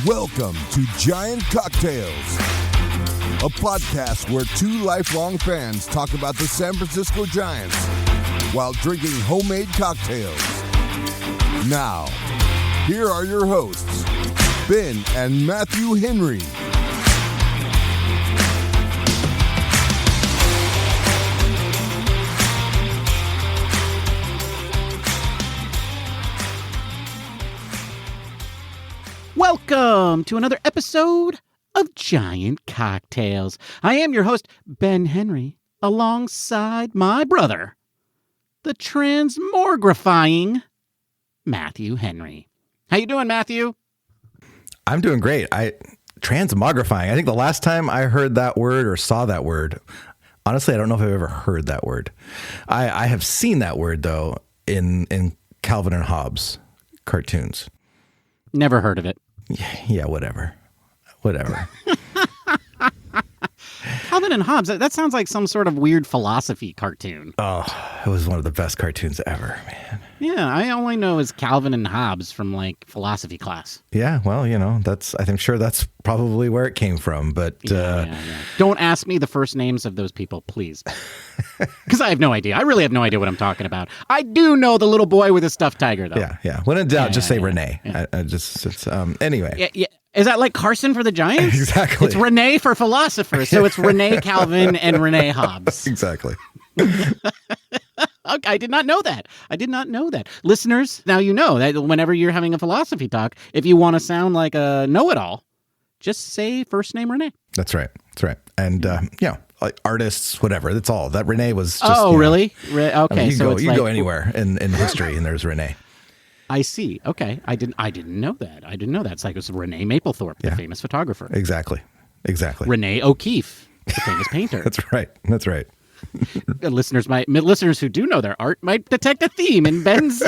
Welcome to Giant Cocktails, a podcast where two lifelong fans talk about the San Francisco Giants while drinking homemade cocktails. Now, here are your hosts, Ben and Matthew Henry. Welcome to another episode of Giant Cocktails. I am your host, Ben Henry, alongside my brother, the transmogrifying Matthew Henry. How you doing, Matthew? I'm doing great. Transmogrifying. I think the last time I heard that word or saw that word, honestly, I don't know if I've ever heard that word. I have seen that word, though, in Calvin and Hobbes cartoons. Never heard of it. Yeah, whatever. Calvin and Hobbes, that sounds like some sort of weird philosophy cartoon. Oh, it was one of the best cartoons ever, man. Yeah, I only know as Calvin and Hobbes from like philosophy class. Yeah, well, I'm sure that's probably where it came from, but... Yeah. Don't ask me the first names of those people, please. Because I have no idea. I really have no idea what I'm talking about. I do know the little boy with a stuffed tiger, though. Yeah. When in doubt, just say Renee. Yeah. Anyway. Yeah. Is that like Carson for the Giants? Exactly. It's Renee for philosophers, so it's Renee Calvin and Renee Hobbes. Exactly. I did not know that. Listeners, now you know that whenever you're having a philosophy talk, if you want to sound like a know-it-all, just say first name Renee. That's right. And, like artists, whatever. That's all. That Renee was just... Oh, really? Okay. I mean, you so go anywhere in history and there's Renee. I see. Okay. I didn't know that. It's like it was Renee Mapplethorpe, the famous photographer. Exactly. Renee O'Keefe, the famous painter. That's right. Listeners who do know their art might detect a theme in Ben's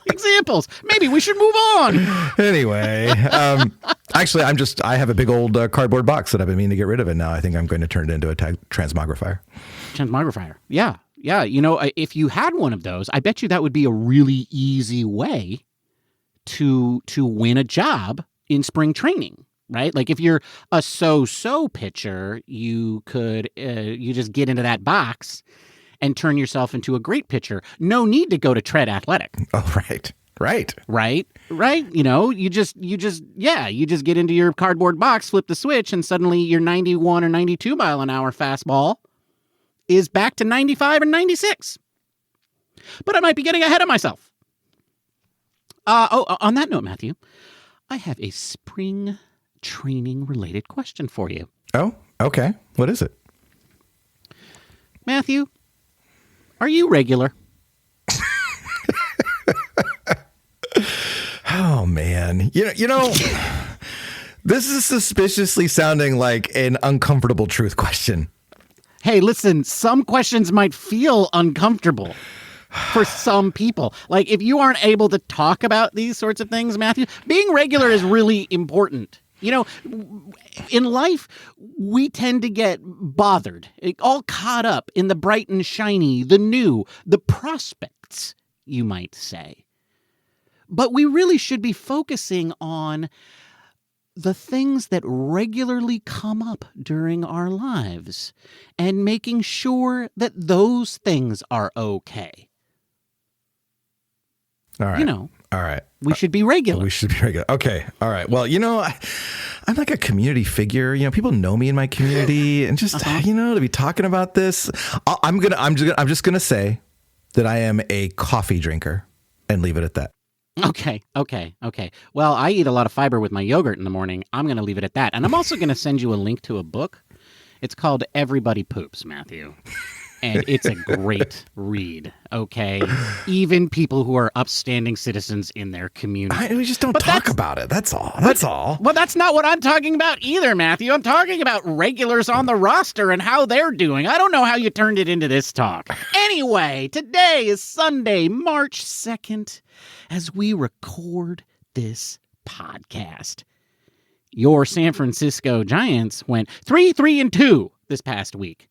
examples. Maybe we should move on. Anyway, actually, I have a big old cardboard box that I've been meaning to get rid of, and now I think I'm going to turn it into a transmogrifier. Transmogrifier. Yeah. If you had one of those, I bet you that would be a really easy way to win a job in spring training, right? Like if you're a so-so pitcher, you could you just get into that box and turn yourself into a great pitcher. No need to go to Tread Athletic. Oh, right. You just get into your cardboard box, flip the switch, and suddenly your 91 or 92 mile an hour fastball is back to 95 or 96. But I might be getting ahead of myself. On that note, Matthew, I have a spring training related question for you. Oh, okay. What is it? Matthew, are you regular? Oh, man. You know, this is suspiciously sounding like an uncomfortable truth question. Hey, listen, some questions might feel uncomfortable for some people. Like, if you aren't able to talk about these sorts of things, Matthew, being regular is really important. In life, we tend to get bothered, all caught up in the bright and shiny, the new, the prospects, you might say. But we really should be focusing on the things that regularly come up during our lives and making sure that those things are okay. All right. All right. We should be regular. Okay. All right. Well, I'm like a community figure. People know me in my community, and just to be talking about this, I'm just gonna say that I am a coffee drinker and leave it at that. Okay. Well, I eat a lot of fiber with my yogurt in the morning. I'm going to leave it at that. And I'm also going to send you a link to a book. It's called Everybody Poops, Matthew. And it's a great read, okay? Even people who are upstanding citizens in their community. We just don't talk about it. That's all. Well, that's not what I'm talking about either, Matthew. I'm talking about regulars on the roster and how they're doing. I don't know how you turned it into this talk. Anyway, today is Sunday, March 2nd, as we record this podcast. Your San Francisco Giants went 3-3-2 this past week.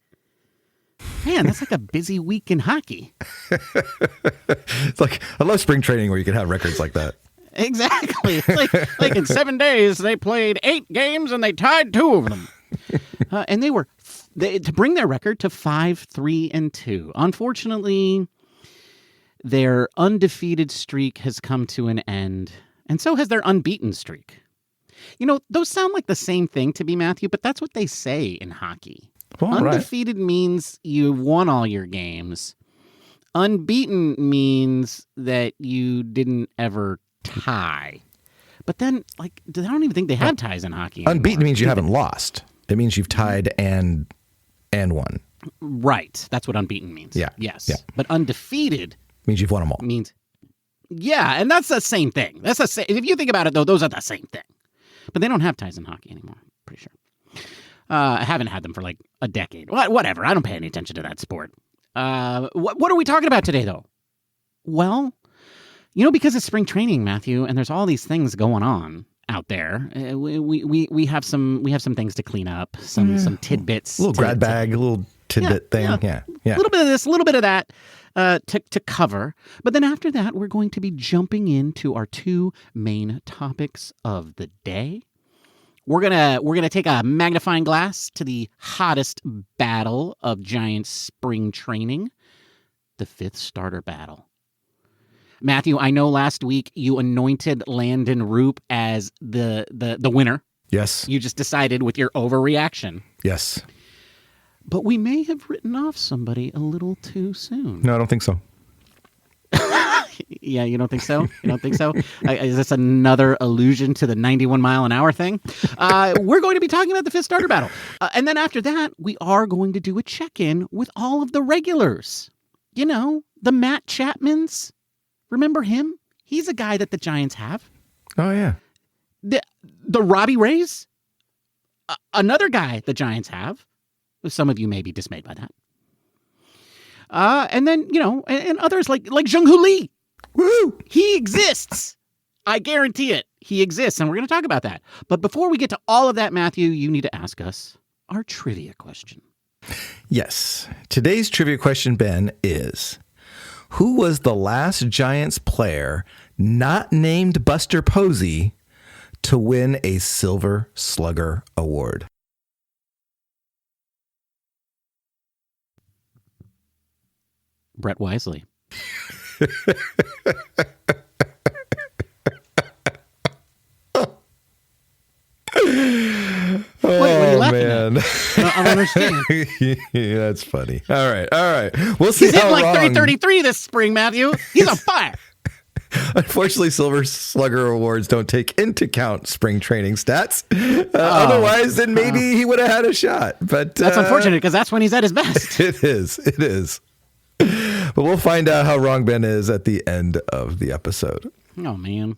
Man, that's like a busy week in hockey. It's like, I love spring training where you can have records like that. Exactly. Like in 7 days, they played 8 games and they tied 2 of them. And they were to bring their record to 5-3-2. Unfortunately, their undefeated streak has come to an end, and so has their unbeaten streak. You know, those sound like the same thing to me, Matthew, but that's what they say in hockey. Well, Undefeated means you've won all your games. Unbeaten means that you didn't ever tie. But then, like, I don't even think they have ties in hockey anymore. Unbeaten means you haven't lost. It means you've tied and won. Right. That's what unbeaten means. Yeah. Yes. Yeah. But undefeated Means you've won them all. means, yeah, and that's the same thing. If you think about it, though, those are the same thing. But they don't have ties in hockey anymore, I'm pretty sure. I haven't had them for like a decade. Whatever. I don't pay any attention to that sport. What are we talking about today, though? Well, you know, because it's spring training, Matthew, and there's all these things going on out there. We have some things to clean up, some tidbits, A little grad bag, a little tidbit thing. Yeah. A little bit of this, a little bit of that to cover. But then after that, we're going to be jumping into our 2 main topics of the day. We're gonna take a magnifying glass to the hottest battle of Giants spring training, the 5th starter battle. Matthew, I know last week you anointed Landon Roop as the winner. Yes. You just decided with your overreaction. Yes. But we may have written off somebody a little too soon. No, I don't think so. Yeah, you don't think so? You don't think so? Is this another allusion to the 91-mile-an-hour thing? We're going to be talking about the 5th starter battle. And then after that, we are going to do a check-in with all of the regulars. You know, the Matt Chapmans. Remember him? He's a guy that the Giants have. Oh, yeah. The Robbie Rays. Another guy the Giants have. Some of you may be dismayed by that. And then, you know, and others like Jung Hoo Lee. Woo! He exists. I guarantee it. He exists, and we're going to talk about that. But before we get to all of that, Matthew, you need to ask us our trivia question. Yes. Today's trivia question, Ben, is who was the last Giants player not named Buster Posey to win a Silver Slugger Award? Brett Wisely. What are you laughing man. at? I don't understand. Yeah, that's funny. All right. We'll see He's how hitting like wrong. 333 this spring, Matthew. He's on fire. Unfortunately, Silver Slugger Awards don't take into account spring traiing stats. Otherwise, then maybe he would have had a shot. But That's unfortunate because that's when he's at his best. It is. But we'll find out how wrong Ben is at the end of the episode. Oh, man.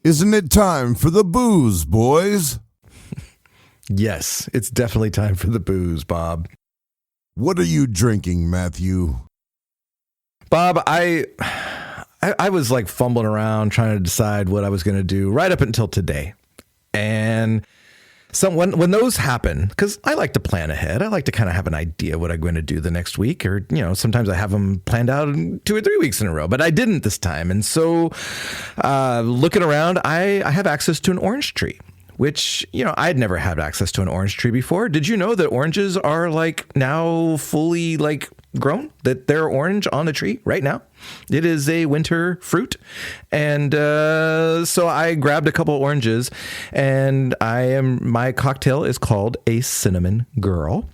Isn't it time for the booze, boys? Yes, it's definitely time for the booze, Bob. What are you drinking, Matthew? Bob, I was like fumbling around trying to decide what I was going to do right up until today. And so when those happen, because I like to plan ahead, I like to kind of have an idea what I'm going to do the next week, or, you know, sometimes I have them planned out in 2 or 3 weeks in a row, but I didn't this time. And so looking around, I have access to an orange tree, which, you know, I'd never had access to an orange tree before. Did you know that oranges are like now fully like grown, that they're orange on the tree right now? It is a winter fruit. And so I grabbed a couple oranges, and my cocktail is called a cinnamon girl,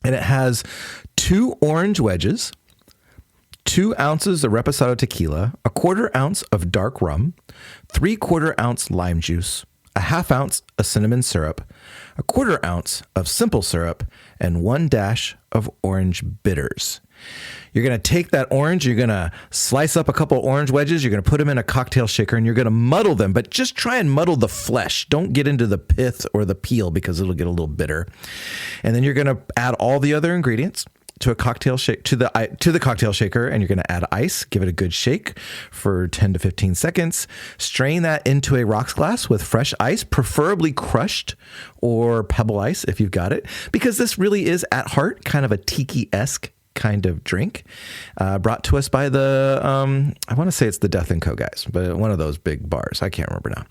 and it has 2 orange wedges, 2 ounces of Reposado Tequila, a 1/4 ounce of dark rum, 3/4 ounce lime juice, a 1/2 ounce of cinnamon syrup, a 1/4 ounce of simple syrup, and 1 dash of orange bitters. You're going to take that orange, you're going to slice up a couple orange wedges, you're going to put them in a cocktail shaker, and you're going to muddle them, but just try and muddle the flesh. Don't get into the pith or the peel because it'll get a little bitter. And then you're going to add all the other ingredients to a cocktail shake to the cocktail shaker, and you're going to add ice. Give it a good shake for 10 to 15 seconds. Strain that into a rocks glass with fresh ice, preferably crushed or pebble ice if you've got it, because this really is at heart kind of a tiki-esque kind of drink, brought to us by the, I want to say it's the Death & Co. guys, but one of those big bars. I can't remember now.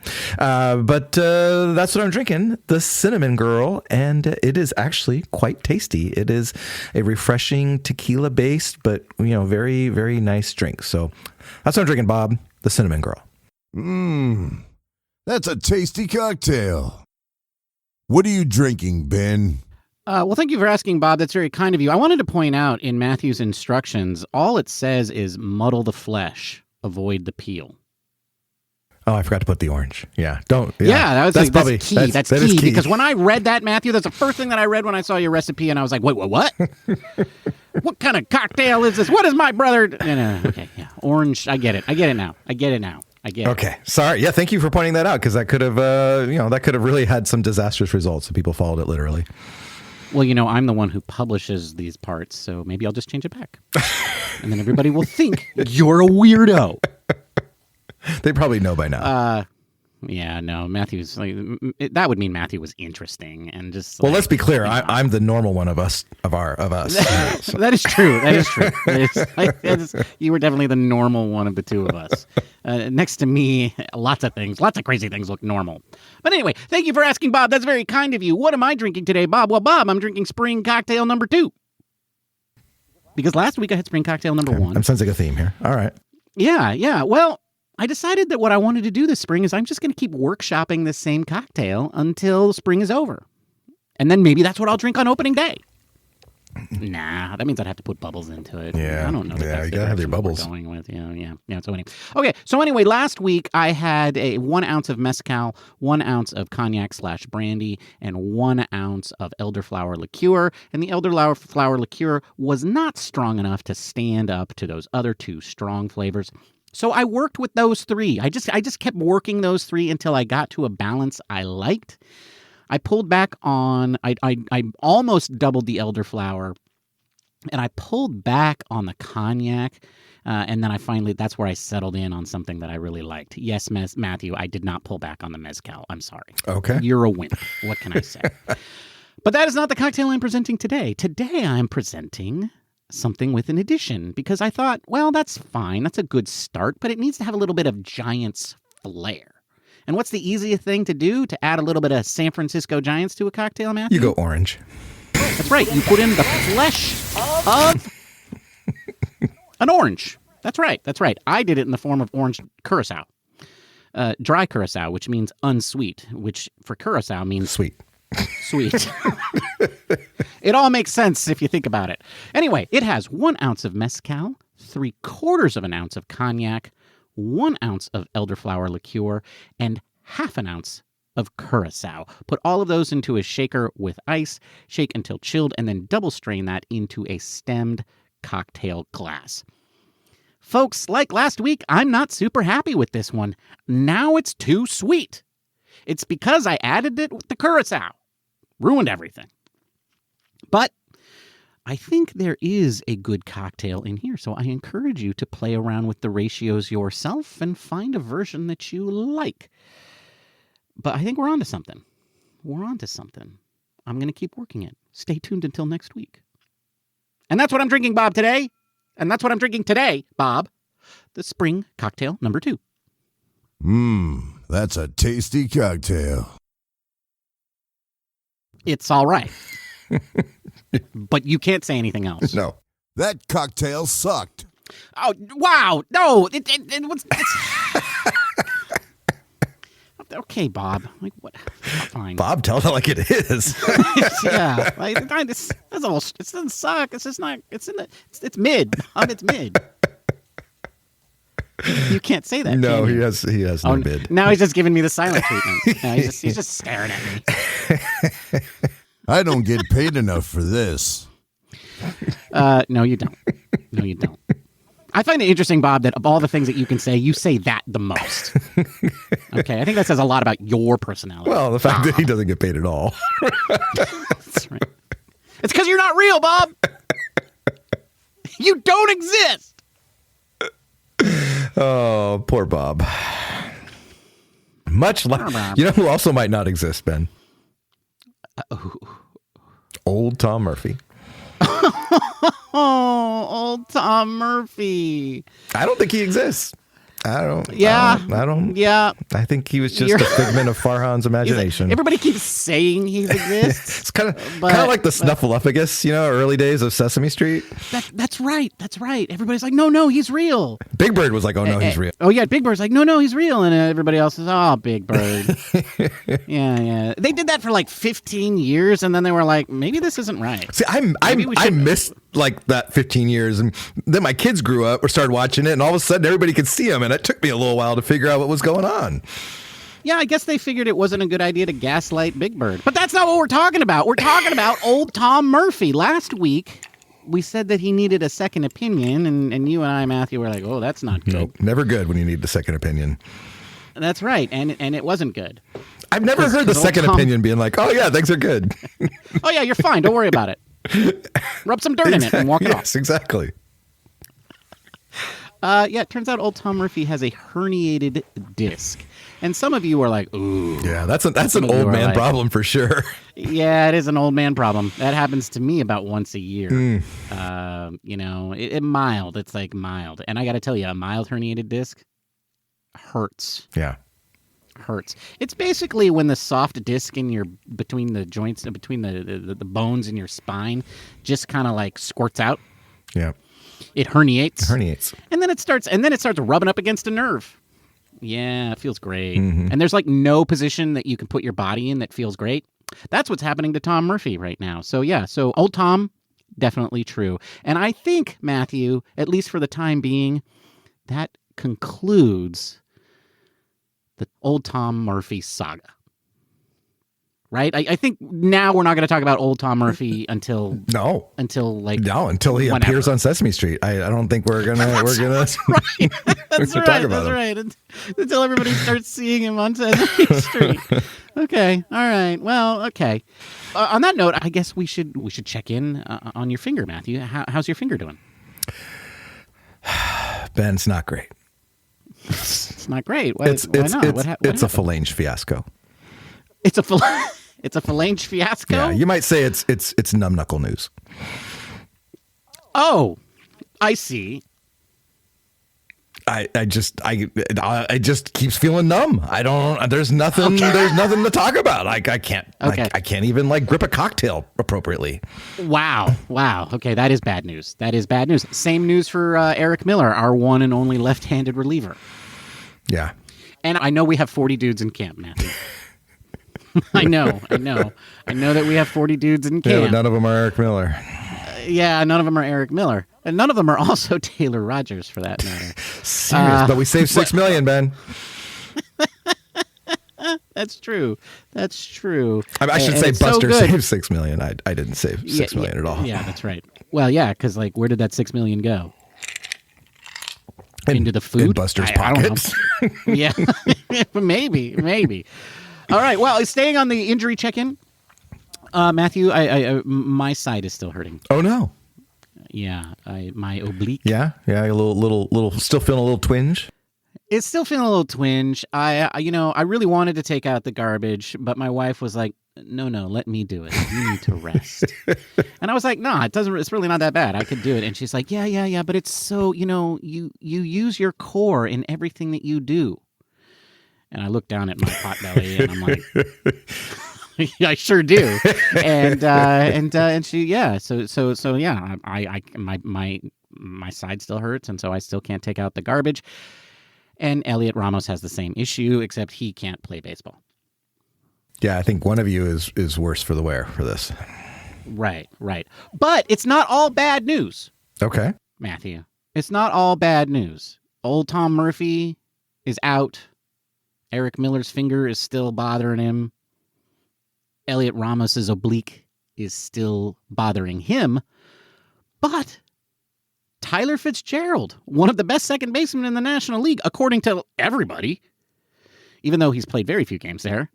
But that's what I'm drinking, the Cinnamon Girl, and it is actually quite tasty. It is a refreshing tequila-based, but, very, very nice drink. So that's what I'm drinking, Bob, the Cinnamon Girl. That's a tasty cocktail. What are you drinking, Ben? Well, thank you for asking, Bob. That's very kind of you. I wanted to point out in Matthew's instructions, all it says is muddle the flesh, avoid the peel. Oh, I forgot to put the orange. Yeah, don't. Yeah, that's probably key. That's key because when I read that, Matthew, that's the first thing that I read when I saw your recipe, and I was like, wait, what? What kind of cocktail is this? What is my brother? No. Okay, yeah, orange. I get it now. I get it. Okay, sorry. Yeah, thank you for pointing that out because that could have, that could have really had some disastrous results if people followed it literally. Well, I'm the one who publishes these parts, so maybe I'll just change it back. And then everybody will think you're a weirdo. They probably know by now. Yeah, no, Matthew's like that would mean Matthew was interesting and just. Well, let's be clear. I'm the normal one of us. So. That is true. You were definitely the normal one of the two of us. Next to me, lots of crazy things look normal. But anyway, thank you for asking, Bob. That's very kind of you. What am I drinking today, Bob? Well, Bob, I'm drinking spring cocktail number 2. Because last week I had spring cocktail number 1. That sounds like a theme here. All right. Yeah. Well, I decided that what I wanted to do this spring is I'm just going to keep workshopping this same cocktail until spring is over. And then maybe that's what I'll drink on opening day. Nah, that means I'd have to put bubbles into it. Yeah. I don't know. Yeah, you got to have your bubbles. Going with. Yeah. So anyway, last week I had a 1 ounce of mezcal, 1 ounce of cognac/brandy, and 1 ounce of elderflower liqueur. And the elderflower liqueur was not strong enough to stand up to those other 2 strong flavors. So I worked with those 3. I just kept working those 3 until I got to a balance I liked. I pulled back on, I almost doubled the elderflower, and I pulled back on the cognac, and then that's where I settled in on something that I really liked. Yes, Matthew, I did not pull back on the mezcal. I'm sorry. Okay. You're a wimp. What can I say? But that is not the cocktail I'm presenting today. Today I'm presenting something with an addition, because I thought, well, that's fine. That's a good start, but it needs to have a little bit of Giants flair. And what's the easiest thing to do to add a little bit of San Francisco Giants to a cocktail, Matthew? You go orange. That's right. You put in the flesh of an orange. That's right. I did it in the form of orange curacao. Dry curacao, which means unsweet, which for curacao means sweet. It all makes sense if you think about it. Anyway, it has 1 ounce of mezcal, 3/4 of an ounce of cognac, 1 ounce of elderflower liqueur, and 1/2 ounce of curacao. Put all of those into a shaker with ice, shake until chilled, and then double strain that into a stemmed cocktail glass. Folks, like last week, I'm not super happy with this one. Now it's too sweet. It's because I added it with the curacao. Ruined everything. But I think there is a good cocktail in here, so I encourage you to play around with the ratios yourself and find a version that you like. But I think we're on to something. I'm going to keep working it. Stay tuned until next week. And that's what I'm drinking, Bob, today. Bob. The spring cocktail number 2. That's a tasty cocktail. It's all right. But you can't say anything else. No. That cocktail sucked. Oh, wow. No, it was... Okay, Bob. Like, what? Fine. Bob, tell it like it is. Yeah. Like, it doesn't suck. It's just not... It's mid. It's mid. You can't say that. No, can you? he has no mid. Now he's just giving me the silent treatment. No, he's just staring at me. I don't get paid enough for this. No, you don't. I find it interesting, Bob, that of all the things that you can say, you say that the most. Okay, I think that says a lot about your personality. Well, the fact that he doesn't get paid at all. That's right. It's because you're not real, Bob. You don't exist. Oh, poor Bob. Much like, you know who also might not exist, Ben? Old Tom Murphy. old Tom Murphy. I don't think he exists. I don't. Yeah. I think he was just a figment of Farhan's imagination. Everybody keeps saying he exists. It's kind of like the Snuffleupagus, early days of Sesame Street. That's right. Everybody's like, no, he's real. Big Bird was like, oh no, he's real. Oh yeah, Big Bird's like, no, he's real, and everybody else is, oh, Big Bird. Yeah. They did that for like 15 years, and then they were like, maybe this isn't right. See, I missed like that 15 years, and then my kids grew up or started watching it, and all of a sudden everybody could see him, and it took me a little while to figure out what was going on. Yeah, I guess they figured it wasn't a good idea to gaslight Big Bird. But that's not what we're talking about. We're talking about old Tom Murphy. Last week, we said that he needed a second opinion, and you and I, Matthew, were like, oh, that's not good. Nope, never good when you need a second opinion. That's right, and it wasn't good. I've never heard the second opinion being like, oh yeah, things are good. Oh yeah, you're fine. Don't worry about it. Rub some dirt in it and walk it off. Yes, exactly. It turns out old Tom Murphy has a herniated disc. And some of you are like, ooh. Yeah, that's an old man problem for sure. Yeah, it is an old man problem. That happens to me about once a year. Mild. It's like mild. And I got to tell you, a mild herniated disc hurts. Yeah. Hurts. It's basically when the soft disc between the joints, between the bones in your spine just kind of like squirts out. Yeah. It herniates. And then it starts rubbing up against a nerve. Yeah, it feels great. Mm-hmm. And there's like no position that you can put your body in that feels great. That's what's happening to Tom Murphy right now. So yeah, old Tom, definitely true. And I think, Matthew, at least for the time being, that concludes the old Tom Murphy saga. Right? I think now we're not going to talk about old Tom Murphy until he appears on Sesame Street. I don't think we're gonna That's right. That's right. Until everybody starts seeing him on Sesame Street. Okay. All right. Well. Okay. On that note, I guess we should check in on your finger, Matthew. How's your finger doing? Ben, it's not great. It's not great. Why not? It's a phalange fiasco. It's a phalange fiasco? Yeah, you might say it's numb knuckle news. Oh, I see. I just keeps feeling numb. There's nothing to talk about. I can't even like grip a cocktail appropriately. Wow. Okay, that is bad news. Same news for Eric Miller, our one and only left-handed reliever. Yeah. And I know we have 40 dudes in camp, Matthew. I know that we have 40 dudes in camp. Yeah, but none of them are Eric Miller. None of them are Eric Miller. And none of them are also Taylor Rogers, for that matter. Serious, but we saved $6 million, Ben. That's true. I should say Buster saved $6 million. I didn't save $6 million at all. Yeah, that's right. Well, yeah, because where did that $6 million go? Into the food? In Buster's pockets. I don't know. Yeah, maybe. All right. Well, staying on the injury check-in, Matthew, my side is still hurting. Oh no. Yeah, my oblique. Yeah, a little, still feeling a little twinge. It's still feeling a little twinge. I really wanted to take out the garbage, but my wife was like, "No, let me do it. You need to rest." And I was like, "No, it doesn't. It's really not that bad. I could do it." And she's like, "Yeah, but it's so you use your core in everything that you do." And I look down at my pot belly, and I'm like, "I sure do." And she, yeah. So yeah. My side still hurts, and so I still can't take out the garbage. And Elliot Ramos has the same issue, except he can't play baseball. Yeah, I think one of you is worse for the wear for this. Right. But it's not all bad news. Okay. Matthew. It's not all bad news. Old Tom Murphy is out. Eric Miller's finger is still bothering him. Elliot Ramos's oblique is still bothering him. But Tyler Fitzgerald, one of the best second basemen in the National League, according to everybody, even though he's played very few games there,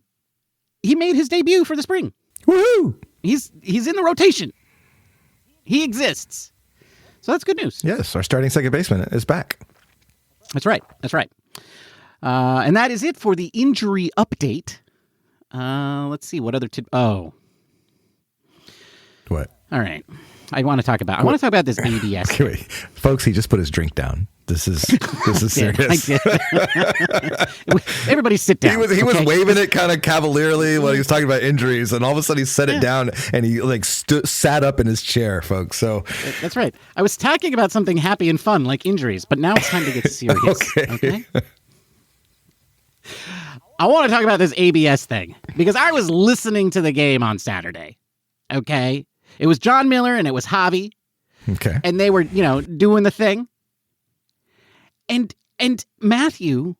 he made his debut for the spring. Woohoo! He's in the rotation. He exists. So that's good news. Yes, our starting second baseman is back. That's right. And that is it for the injury update. Let's see what other. What? All right. I want to talk about this ABS. Okay, wait. Folks, he just put his drink down. This is serious. Everybody sit down. He was waving it kind of cavalierly when he was talking about injuries, and all of a sudden he set it down and he like sat up in his chair, folks. So that's right. I was talking about something happy and fun like injuries, but now it's time to get serious. Okay. I want to talk about this ABS thing because I was listening to the game on Saturday. Okay. It was John Miller and it was Javi. Okay. And they were, doing the thing. And Matthew,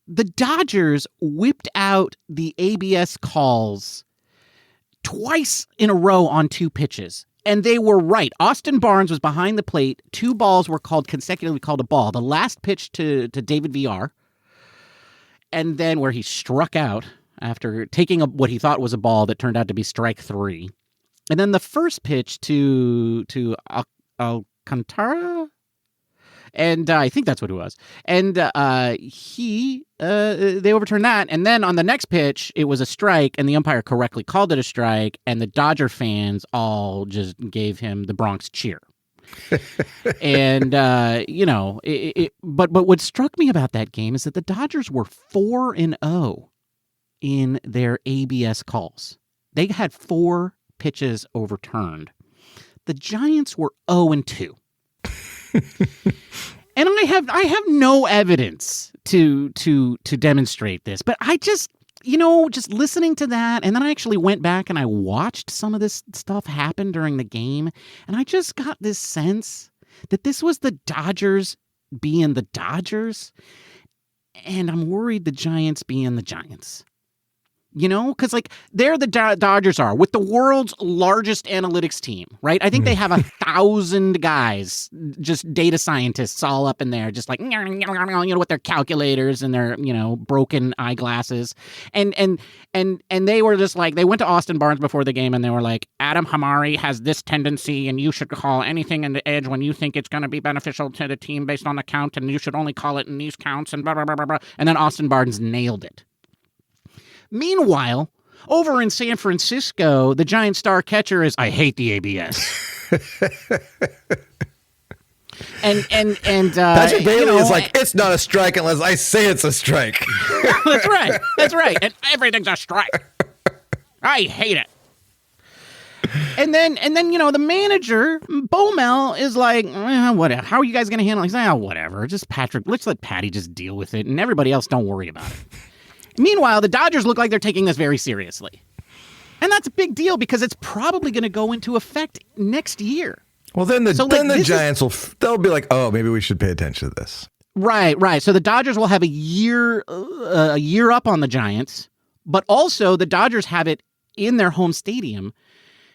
the Dodgers whipped out the ABS calls twice in a row on 2 pitches. And they were right. Austin Barnes was behind the plate. 2 balls were consecutively called a ball. The last pitch to David VR. And then where he struck out after taking what he thought was a ball that turned out to be strike 3. And then the first pitch to Alcantara, and I think that's what it was. And they overturned that. And then on the next pitch, it was a strike, and the umpire correctly called it a strike. And the Dodger fans all just gave him the Bronx cheer. And but what struck me about that game is that the Dodgers were 4-0 in their ABS calls. They had 4 pitches overturned. The Giants were 0-2. And I have no evidence to demonstrate this, but I just listening to that, and then I actually went back and I watched some of this stuff happen during the game, and I just got this sense that this was the Dodgers being the Dodgers, and I'm worried the Giants being the Giants. Because they're the Dodgers are with the world's largest analytics team, right? I think they have 1,000 guys, just data scientists all up in there, just like, with their calculators and their, broken eyeglasses. And they were just like, they went to Austin Barnes before the game and they were like, Adam Hamari has this tendency and you should call anything in the edge when you think it's going to be beneficial to the team based on the count, and you should only call it in these counts and blah, blah, blah, blah, blah. And then Austin Barnes nailed it. Meanwhile, over in San Francisco, the Giant star catcher is, I hate the ABS. and Patrick Bailey is like, it's not a strike unless I say it's a strike. That's right. And everything's a strike. I hate it. And then the manager, Bomel, is like, whatever. How are you guys going to handle it? He's like, whatever. Just Patrick, let's let Patty just deal with it, and everybody else don't worry about it. Meanwhile, the Dodgers look like they're taking this very seriously. And that's a big deal because it's probably going to go into effect next year. Well, then the Giants they'll be like, oh, maybe we should pay attention to this. Right. So the Dodgers will have a year up on the Giants, but also the Dodgers have it in their home stadium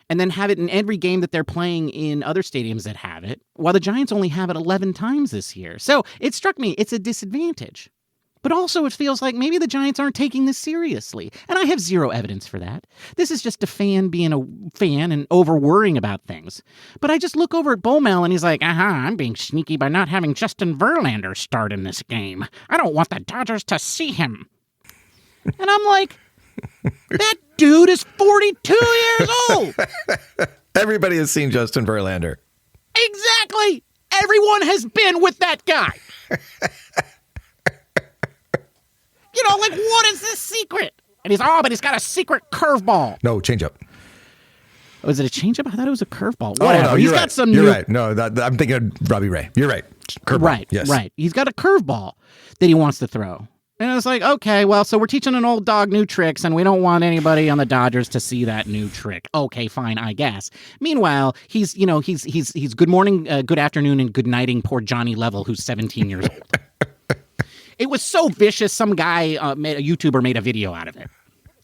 and then have it in every game that they're playing in other stadiums that have it, while the Giants only have it 11 times this year. So it struck me, it's a disadvantage. But also it feels like maybe the Giants aren't taking this seriously. And I have zero evidence for that. This is just a fan being a fan and over-worrying about things. But I just look over at Bomel and he's like, I'm being sneaky by not having Justin Verlander start in this game. I don't want the Dodgers to see him. And I'm like, that dude is 42 years old. Everybody has seen Justin Verlander. Exactly. Everyone has been with that guy. What is this secret? And but he's got a secret curveball. No, changeup. Was it a changeup? I thought it was a curveball. Oh, whatever. no, he's right. got some You're right. No, I'm thinking of Robbie Ray. You're right. Curveball. Right. Yes. Right. He's got a curveball that he wants to throw. And it's like, okay, well, so we're teaching an old dog new tricks, and we don't want anybody on the Dodgers to see that new trick. Okay, fine, I guess. Meanwhile, he's good morning, good afternoon, and good nighting poor Johnny Level, who's 17 years old. It was so vicious, some guy, a YouTuber, made a video out of it.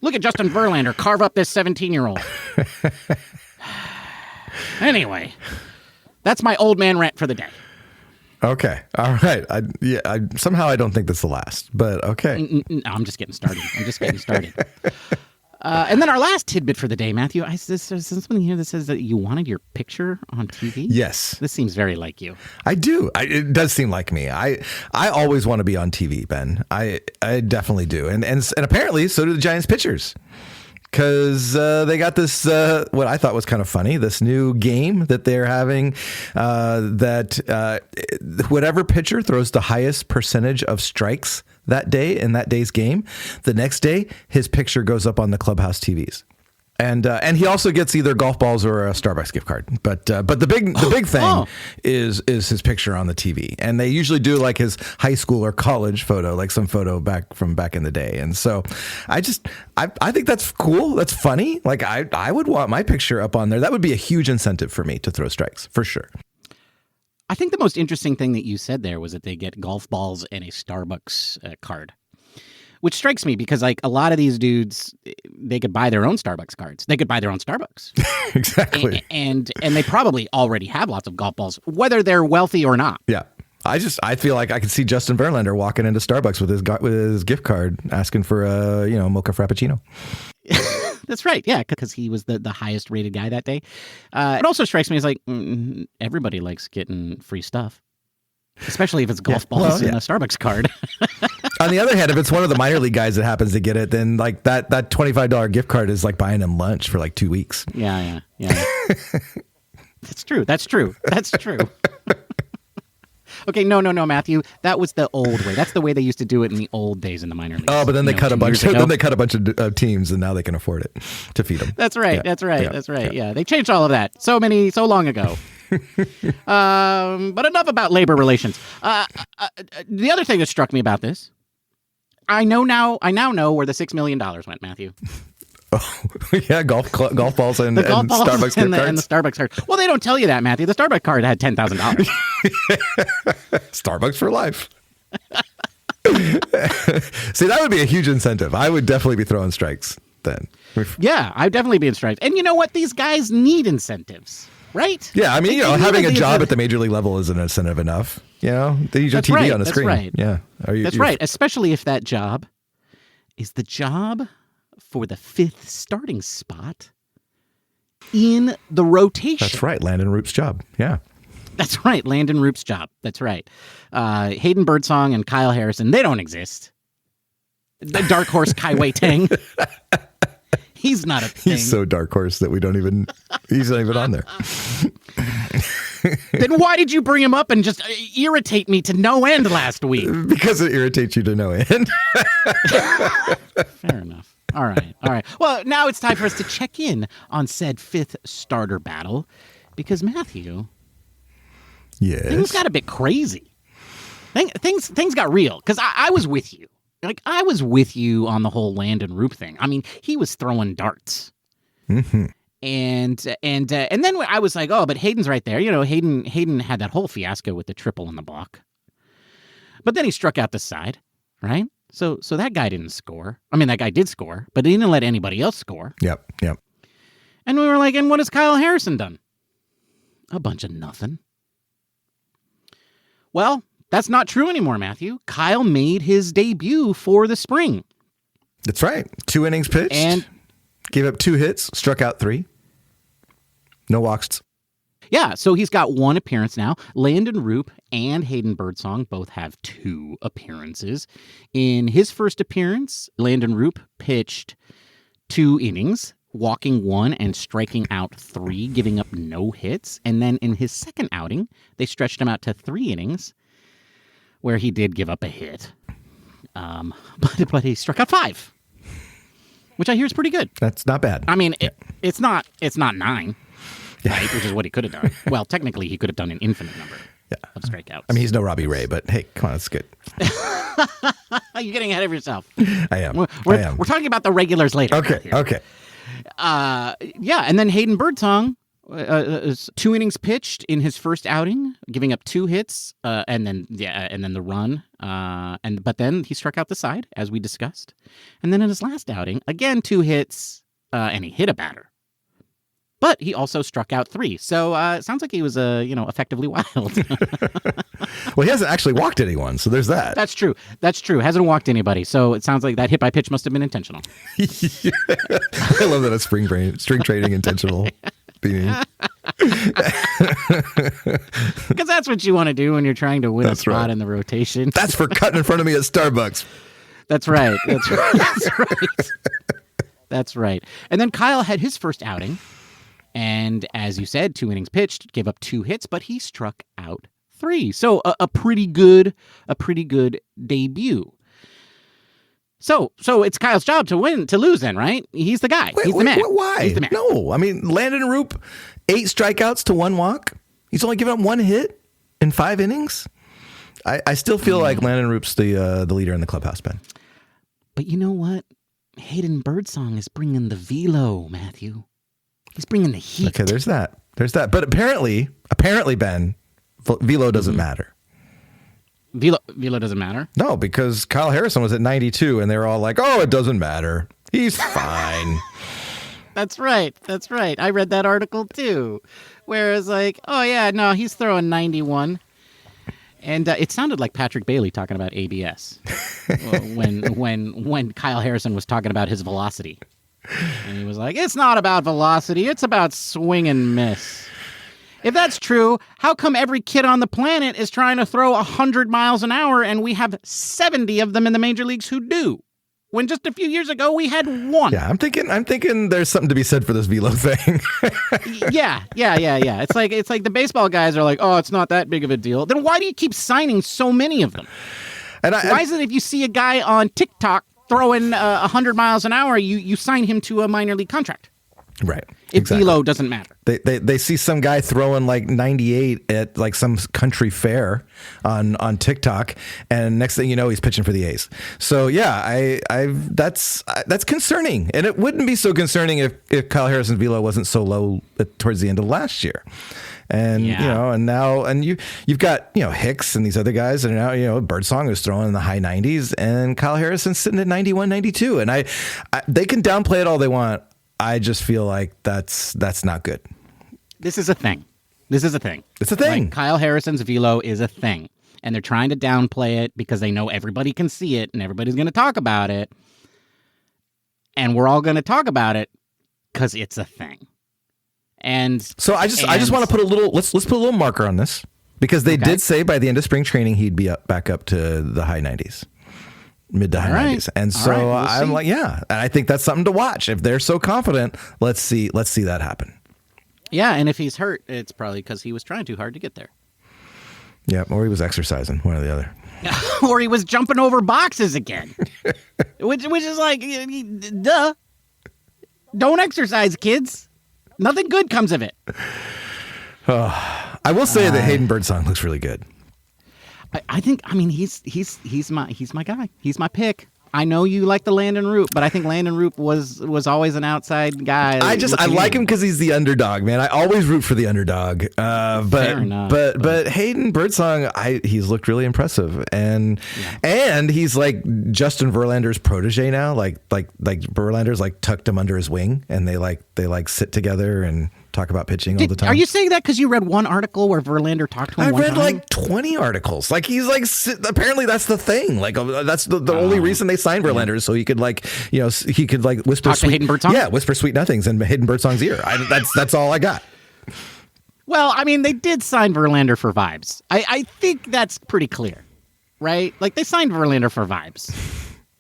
Look at Justin Verlander carve up this 17-year-old. Anyway, that's my old man rant for the day. Okay. All right. Somehow I don't think that's the last, but okay. No, I'm just getting started. And then our last tidbit for the day, Matthew, there's something here that says that you wanted your picture on TV. Yes. This seems very like you. I do. It does seem like me. I always want to be on TV, Ben. I definitely do. And apparently so do the Giants pitchers. because they got this, what I thought was kind of funny, this new game that they're having, that whatever pitcher throws the highest percentage of strikes that day in that day's game, the next day, his picture goes up on the clubhouse TVs. And he also gets either golf balls or a Starbucks gift card. But the big thing is his picture on the TV. And they usually do like his high school or college photo, like some photo back in the day. And so I think that's cool. That's funny. Like I would want my picture up on there. That would be a huge incentive for me to throw strikes for sure. I think the most interesting thing that you said there was that they get golf balls and a Starbucks card. Which strikes me because, like, a lot of these dudes, they could buy their own Starbucks cards. They could buy their own Starbucks. Exactly. And they probably already have lots of golf balls, whether they're wealthy or not. Yeah. I feel like I could see Justin Verlander walking into Starbucks with his gift card asking for a, mocha frappuccino. That's right. Yeah, because he was the highest rated guy that day. It also strikes me as like everybody likes getting free stuff. Especially if it's golf balls and a Starbucks card. On the other hand, if it's one of the minor league guys that happens to get it, then like that $25 gift card is like buying him lunch for like 2 weeks. Yeah. That's true. Okay, no, Matthew. That was the old way. That's the way they used to do it in the old days in the minor leagues. Oh, but then they cut a bunch. Then they cut a bunch of teams, and now they can afford it to feed them. That's right. Yeah. That's right. Yeah, they changed all of that so long ago. But enough about labor relations. The other thing that struck me about this, I now know where the $6 million went, Matthew. Oh, yeah, golf balls and Starbucks gift cards. And the Starbucks card. Well, they don't tell you that, Matthew. The Starbucks card had $10,000. Starbucks for life. See, that would be a huge incentive. I would definitely be throwing strikes then. Yeah, I'd definitely be in strikes. And you know what? These guys need incentives. Right? Yeah, I mean, having a job at the major league level isn't incentive enough. They use your TV on a screen. Right. Yeah, that's right. Especially if that job is the job for the 5th starting spot in the rotation. That's right, Landon Roop's job. Yeah, that's right, Landon Roop's job. That's right. Hayden Birdsong and Kyle Harrison, they don't exist. The dark horse Kai Wei Tang. He's not a thing. He's so dark horse that he's not even on there. Then why did you bring him up and just irritate me to no end last week? Because it irritates you to no end. Fair enough. All right. Well, now it's time for us to check in on said 5th starter battle because Matthew, yes, things got a bit crazy. Things got real because I was with you. Like, I was with you on the whole Landon Roop thing. I mean, he was throwing darts. Mm-hmm. And then I was like, oh, but Hayden's right there. Hayden had that whole fiasco with the triple in the block. But then he struck out the side, right? So that guy didn't score. I mean, that guy did score, but he didn't let anybody else score. Yep. And we were like, and what has Kyle Harrison done? A bunch of nothing. Well, that's not true anymore, Matthew. Kyle made his debut for the spring. That's right. 2 innings pitched. And gave up 2 hits, struck out 3. No walks. Yeah, so he's got 1 appearance now. Landon Roop and Hayden Birdsong both have 2 appearances. In his first appearance, Landon Roop pitched 2 innings, walking 1 and striking out 3, giving up no hits. And then in his second outing, they stretched him out to 3 innings, where he did give up a hit. But he struck out 5, which I hear is pretty good. That's not bad. I mean, it's not 9. Right, which is what he could have done. Well, technically, he could have done an infinite number of strikeouts. I mean, he's no Robbie Ray, but hey, come on, that's good. You're getting ahead of yourself. I am. We're talking about the regulars later. Okay. Yeah, and then Hayden Birdsong, 2 innings pitched in his first outing, giving up 2 hits, and then the run, but then he struck out the side, as we discussed, and then in his last outing, again 2 hits, and he hit a batter. But he also struck out 3. So it sounds like he was, effectively wild. Well, he hasn't actually walked anyone, so there's that. That's true. Hasn't walked anybody. So it sounds like that hit by pitch must have been intentional. Yeah. I love that it's string trading intentional. Because that's what you want to do when you're trying to win a spot in the rotation. That's for cutting in front of me at Starbucks. That's right. That's right. That's right. And then Kyle had his first outing. And as you said, 2 innings pitched, gave up 2 hits, but he struck out 3. So a pretty good debut. So it's Kyle's job to lose then, right? He's the guy. He's the man. Why? He's the man. No, I mean, Landon Roop, 8 strikeouts to 1 walk. He's only given up 1 hit in 5 innings. I still feel like Landon Roop's the leader in the clubhouse, Ben. But you know what? Hayden Birdsong is bringing the velo, Matthew. He's bringing the heat. Okay, there's that. But apparently, Ben, velo doesn't matter. Velo doesn't matter? No, because Kyle Harrison was at 92, and they were all like, oh, it doesn't matter. He's fine. That's right. I read that article, too. Where it's like, oh, yeah, no, he's throwing 91. And it sounded like Patrick Bailey talking about ABS when Kyle Harrison was talking about his velocity. And he was like, it's not about velocity. It's about swing and miss. If that's true, how come every kid on the planet is trying to throw 100 miles an hour and we have 70 of them in the major leagues who do? When just a few years ago we had 1. Yeah, I'm thinking there's something to be said for this velo thing. Yeah. It's like the baseball guys are like, oh, it's not that big of a deal. Then why do you keep signing so many of them? Why is it if you see a guy on TikTok throwing 100 miles an hour, you sign him to a minor league contract? Right. If velo doesn't matter. They see some guy throwing like 98 at like some country fair on TikTok, and next thing you know, he's pitching for the A's. So yeah, that's concerning, and it wouldn't be so concerning if Kyle Harrison's velo wasn't so low towards the end of last year. And you've got Hicks and these other guys, and now Birdsong is throwing in the high 90s, and Kyle Harrison's sitting at 91, 92, and I they can downplay it all they want. I just feel like that's not good. This is a thing. It's a thing. Like Kyle Harrison's velo is a thing. And they're trying to downplay it because they know everybody can see it and everybody's going to talk about it. And we're all going to talk about it because it's a thing. And so I just want to put a little, let's put a little marker on this, because they did say by the end of spring training he'd be back up to the high 90s. Mid to high 90s. And so we'll I'm like, yeah. And I think that's something to watch. If they're so confident, let's see that happen. Yeah, and if he's hurt, it's probably because he was trying too hard to get there. Yeah, or he was exercising, one or the other. Or he was jumping over boxes again. which is like, duh. Don't exercise, kids. Nothing good comes of it. I will say that Hayden Birdsong looks really good. I think he's my guy. He's my pick. I know you like the Landon Roop, but I think Landon Roop was always an outside guy. I like him because he's the underdog, man. I always root for the underdog. But Hayden Birdsong, he's looked really impressive, and he's like Justin Verlander's protege now. Like Verlander's like tucked him under his wing, and they sit together and talk about pitching all the time. Are you saying that because you read one article where Verlander talked to him? I read like 20 articles. Like he's like, apparently that's the thing. Like that's the only reason they signed Verlander is so he could whisper talk sweet, to Hayden Birdsong? Yeah, whisper sweet nothings in Hayden Birdsong's ear. That's all I got. Well, I mean, they did sign Verlander for vibes. I think that's pretty clear, right? Like they signed Verlander for vibes.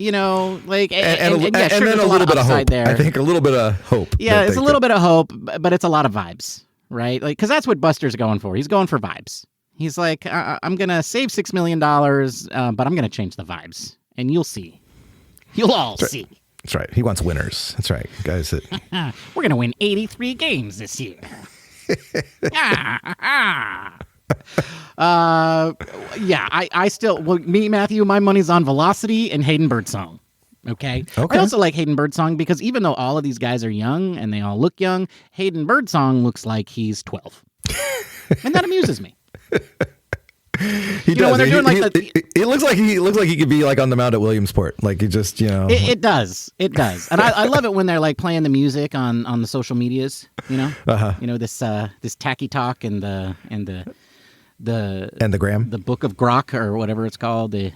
And then a little bit of hope there. I think a little bit of hope. Yeah, it's a little bit of hope, but it's a lot of vibes, right? Like, because that's what Buster's going for. He's going for vibes. He's like, I'm going to save $6 million, but I'm going to change the vibes. And you'll see. You'll all see. That's right. He wants winners. That's right, guys. We're going to win 83 games this year. I still, me, Matthew, my money's on velocity and Hayden Birdsong. Okay. I also like Hayden Birdsong because even though all of these guys are young and they all look young, Hayden Birdsong looks like he's 12. And that amuses me. He does. When they're doing it looks like he could be like on the mound at Williamsport. Like he just, It does. And I love it when they're like playing the music on the social medias, this tacky talk and the gram, the book of grok or whatever it's called. The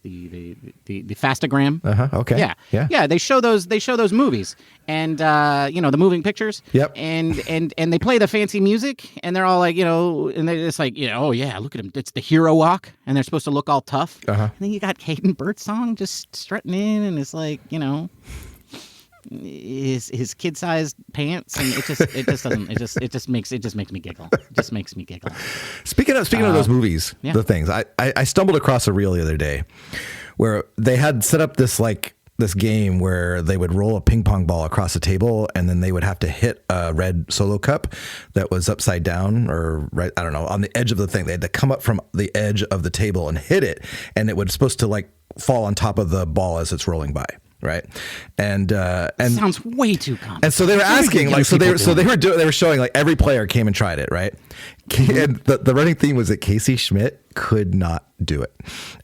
fastagram. Okay. Yeah. They show those movies and the moving pictures. Yep. And they play the fancy music and they're all like, and they're just like, oh yeah, look at him. It's the hero walk and they're supposed to look all tough. And then you got Hayden Birdsong just strutting in and it's like, his kid-sized pants, and it just makes me giggle. It just makes me giggle. Speaking of those movies, yeah. the things I stumbled across a reel the other day where they had set up this game where they would roll a ping pong ball across a table, and then they would have to hit a red Solo cup that was upside down or right, I don't know, on the edge of the thing. They had to come up from the edge of the table and hit it, and it was supposed to like fall on top of the ball as it's rolling by. Right. And sounds way too common. And so they were asking, like, they were showing like every player came and tried it. Right. And the running theme was that Casey Schmidt could not do it.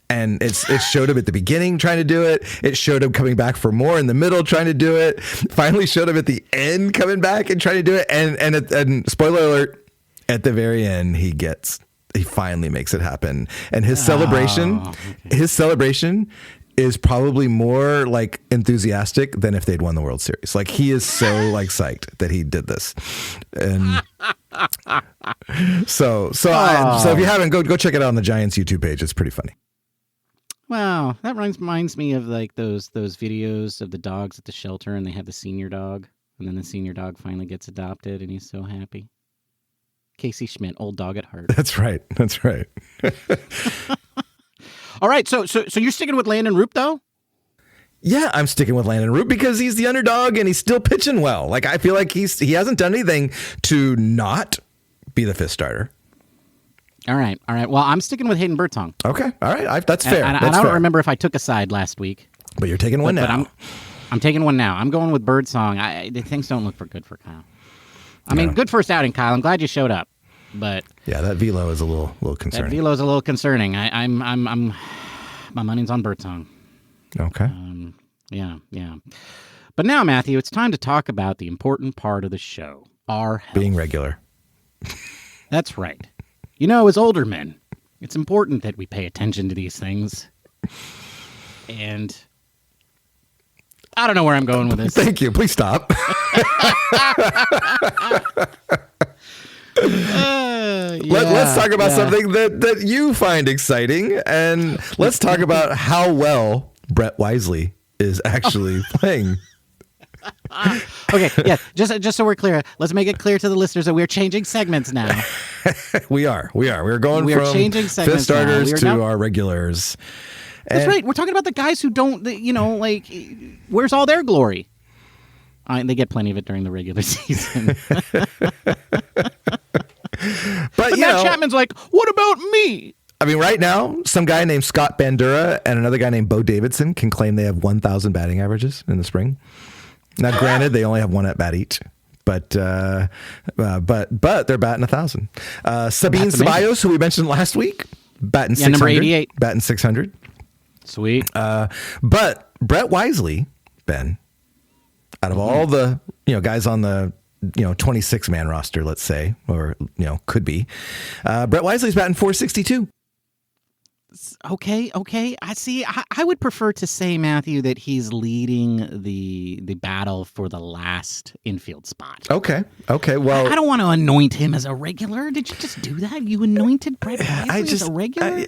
And it showed him at the beginning trying to do it. It showed him coming back for more in the middle trying to do it. Finally showed him at the end coming back and trying to do it. And spoiler alert, at the very end, he finally makes it happen. And his celebration is probably more like enthusiastic than if they'd won the World Series. Like he is so like psyched that he did this. And so if you haven't, go check it out on the Giants YouTube page. It's pretty funny. Wow, that reminds me of like those videos of the dogs at the shelter, and they have the senior dog, and then the senior dog finally gets adopted, and he's so happy. Casey Schmidt, old dog at heart. That's right. All right, so you're sticking with Landon Roop, though? Yeah, I'm sticking with Landon Roop because he's the underdog and he's still pitching well. Like I feel like he hasn't done anything to not be the fifth starter. All right. Well, I'm sticking with Hayden Birdsong. Okay, all right, that's fair. And I don't remember if I took a side last week. But you're taking one now. But I'm taking one now. I'm going with Birdsong. Things don't look good for Kyle. I mean, good first outing, Kyle. I'm glad you showed up. But yeah, that velo is a little concerning. That velo is a little concerning. I'm my money's on Birdsong. Okay. Yeah. But now, Matthew, it's time to talk about the important part of the show: our health. Being regular. That's right. You know, as older men, it's important that we pay attention to these things. And I don't know where I'm going with this. Thank you. Please stop. Let's talk about something that you find exciting, and let's talk about how well Brett Wisely is actually playing. Okay, yeah. Just so we're clear, let's make it clear to the listeners that we're changing segments now. We are. We're going from changing segments fifth starters to our regulars. That's right. We're talking about the guys who don't, where's all their glory? They get plenty of it during the regular season. But Matt Chapman's like, what about me? I mean, right now, some guy named Scott Bandura and another guy named Bo Davidson can claim they have 1,000 batting averages in the spring. Now, granted, they only have one at bat each, but they're batting 1,000. Sabine Ceballos, who we mentioned last week, batting 600. Number 88. Batting 600. Sweet. But Brett Wisely, Ben, out of all the guys on the 26-man roster, let's say, or could be, Brett Wisely's batting 462. Okay. I see. I would prefer to say, Matthew, that he's leading the battle for the last infield spot. Okay. Well, I don't want to anoint him as a regular. Did you just do that? You anointed Brett Wisely as a regular?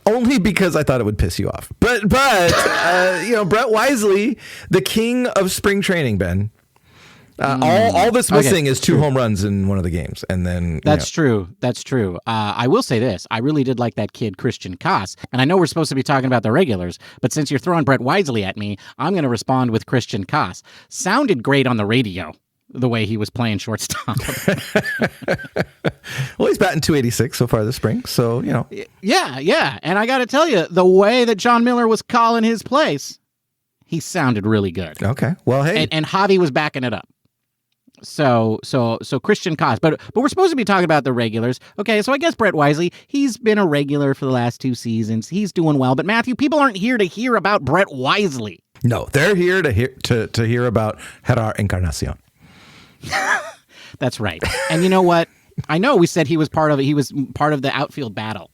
Only because I thought it would piss you off. But Brett Wisely, the king of spring training, Ben. All that's missing is two home runs in one of the games, and then That's true. I will say this: I really did like that kid Christian Koss, and I know we're supposed to be talking about the regulars, but since you're throwing Brett Wisely at me, I'm going to respond with Christian Koss. Sounded great on the radio, the way he was playing shortstop. Well, he's batting 286 so far this spring, so Yeah, and I got to tell you, the way that John Miller was calling his place, he sounded really good. Okay, well, hey, and Javi was backing it up. So Christian Koss, but we're supposed to be talking about the regulars. Okay, so I guess Brett Wisely, he's been a regular for the last 2 seasons. He's doing well, but Matthew, people aren't here to hear about Brett Wisely. No, they're here to hear about Gerard Encarnacion. That's right. And you know what? I know we said he was part of the outfield battle,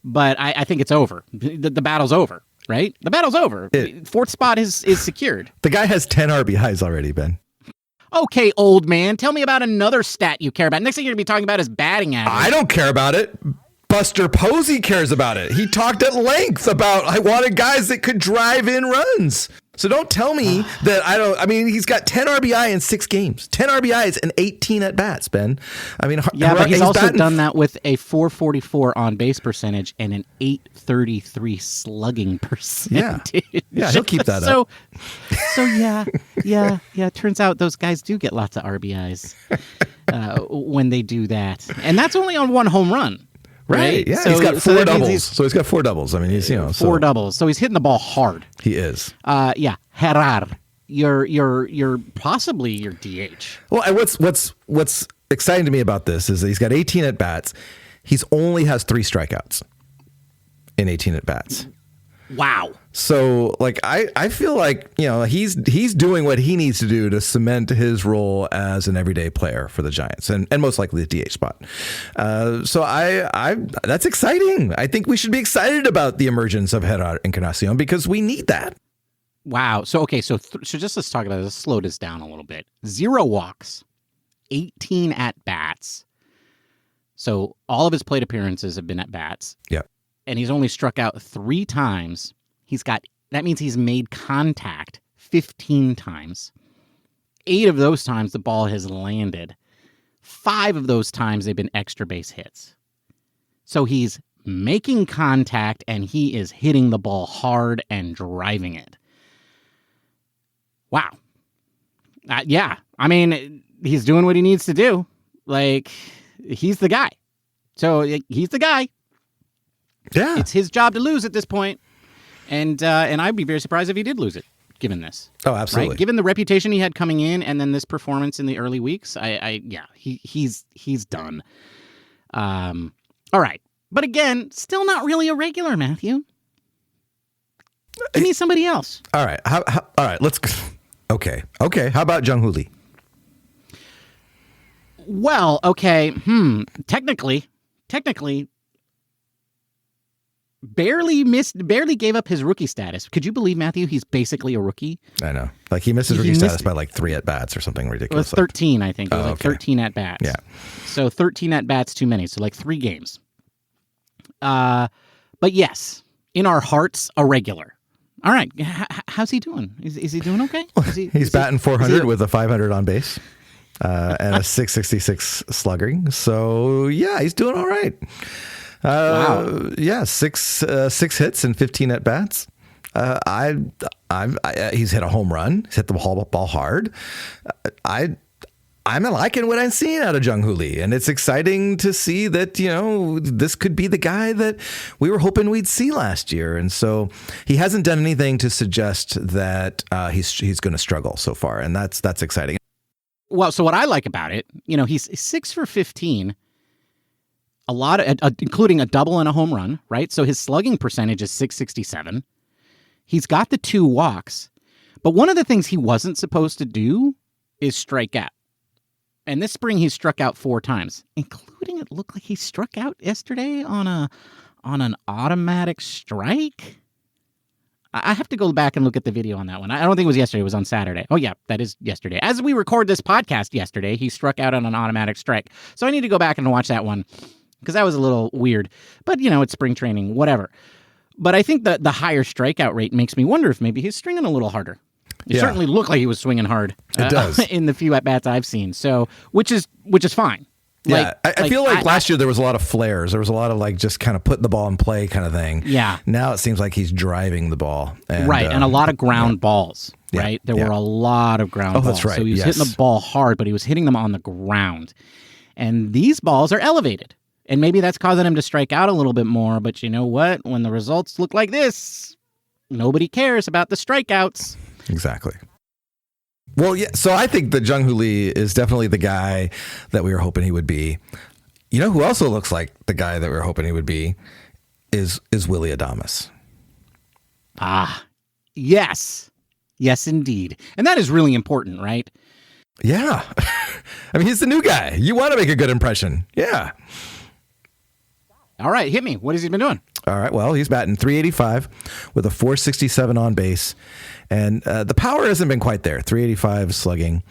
but I think it's over. The battle's over, right? The battle's over. Fourth spot is secured. The guy has 10 RBIs already, Ben. Okay, old man, tell me about another stat you care about. Next thing you're going to be talking about is batting average. I don't care about it. Buster Posey cares about it. He talked at length about I wanted guys that could drive in runs. So don't tell me that he's got 10 RBI in 6 games, 10 RBIs and 18 at bats, Ben. I mean, yeah, but he's also done that with a 444 on base percentage and an 833 slugging percentage. Yeah, he'll keep that up. So yeah. Turns out those guys do get lots of RBIs when they do that. And that's only on 1 home run. Right. Yeah. He's got 4 doubles. So he's got 4 doubles. I mean, he's 4 doubles. So he's hitting the ball hard. He is. Gerard, you're possibly your DH. Well, and what's exciting to me about this is that he's got 18 at bats. He's only has 3 strikeouts in 18 at bats. Wow. So, like, I feel like, he's doing what he needs to do to cement his role as an everyday player for the Giants and most likely the DH spot. So that's exciting. I think we should be excited about the emergence of Gerard Encarnacion because we need that. Wow. So, okay. So just let's talk about this. Let's slow this down a little bit. 0 walks, 18 at bats. So all of his plate appearances have been at bats. Yeah. And he's only struck out 3 times. That means he's made contact 15 times. 8 of those times the ball has landed. 5 of those times they've been extra base hits. So he's making contact and he is hitting the ball hard and driving it. Wow. Yeah. I mean, he's doing what he needs to do. Like, he's the guy. So he's the guy. Yeah. It's his job to lose at this point. And I'd be very surprised if he did lose it, given this. Oh, absolutely. Right? Given the reputation he had coming in and then this performance in the early weeks, he's done. All right. But again, still not really a regular, Matthew. Give me somebody else. All right. All right. Let's. Okay. How about Jung Hoo Lee? Well, okay. Technically, barely gave up his rookie status. Could you believe, Matthew? He's basically a rookie. I know. Like, he missed his rookie status by like 3 at bats or something ridiculous. It was 13, I think. It was 13 at bats. Yeah. So 13 at bats too many. So like 3 games. But yes, in our hearts, a regular. All right. How's he doing? Is he doing okay? He's batting 400 with a 500 on base and a 666 slugging. So yeah, he's doing all right. Wow. Yeah, 6 hits and 15 at bats. He's hit a home run. He's hit the ball hard. I'm liking what I'm seeing out of Jung Hoo Lee, and it's exciting to see that this could be the guy that we were hoping we'd see last year. And so he hasn't done anything to suggest that he's going to struggle so far, and that's exciting. Well, so what I like about it, he's 6 for 15. A lot of, including a double and a home run, right? So his slugging percentage is .667. He's got the 2 walks, but one of the things he wasn't supposed to do is strike out. And this spring he struck out 4 times, including it looked like he struck out yesterday on an automatic strike. I have to go back and look at the video on that one. I don't think it was yesterday. It was on Saturday. Oh, yeah, that is yesterday. As we record this podcast yesterday, he struck out on an automatic strike. So I need to go back and watch that one because that was a little weird. But, it's spring training, whatever. But I think that the higher strikeout rate makes me wonder if maybe he's stringing a little harder. It certainly looked like he was swinging hard. It does. In the few at-bats I've seen. So, which is fine. Yeah, I feel like last year there was a lot of flares. There was a lot of just kind of putting the ball in play kind of thing. Yeah. Now it seems like he's driving the ball. And, right, and a lot of ground balls, right? There were a lot of ground balls. That's right. So he was hitting the ball hard, but he was hitting them on the ground. And these balls are elevated. And maybe that's causing him to strike out a little bit more. But you know what? When the results look like this, nobody cares about the strikeouts. Exactly. Well, yeah. So I think that Jung Hoo Lee is definitely the guy that we were hoping he would be. You know who also looks like the guy that we were hoping he would be is Willy Adames. Yes, indeed, and that is really important, right? Yeah, I mean he's the new guy. You want to make a good impression, yeah. All right, hit me. What has he been doing? All right, well, he's batting .385 with a .467 on base. And the power hasn't been quite there. .385 slugging,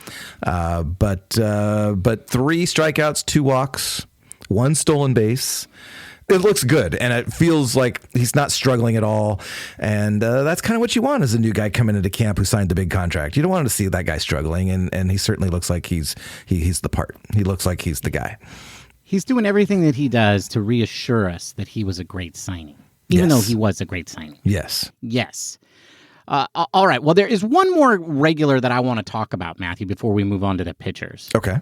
but 3 strikeouts, 2 walks, 1 stolen base. It looks good, and it feels like he's not struggling at all. And that's kind of what you want as a new guy coming into camp who signed the big contract. You don't want to see that guy struggling, and he certainly looks like he's the part. He looks like he's the guy. He's doing everything that he does to reassure us that he was a great signing, even though he was a great signing. Yes. Yes. All right. Well, there is one more regular that I want to talk about, Matthew, before we move on to the pitchers. Okay.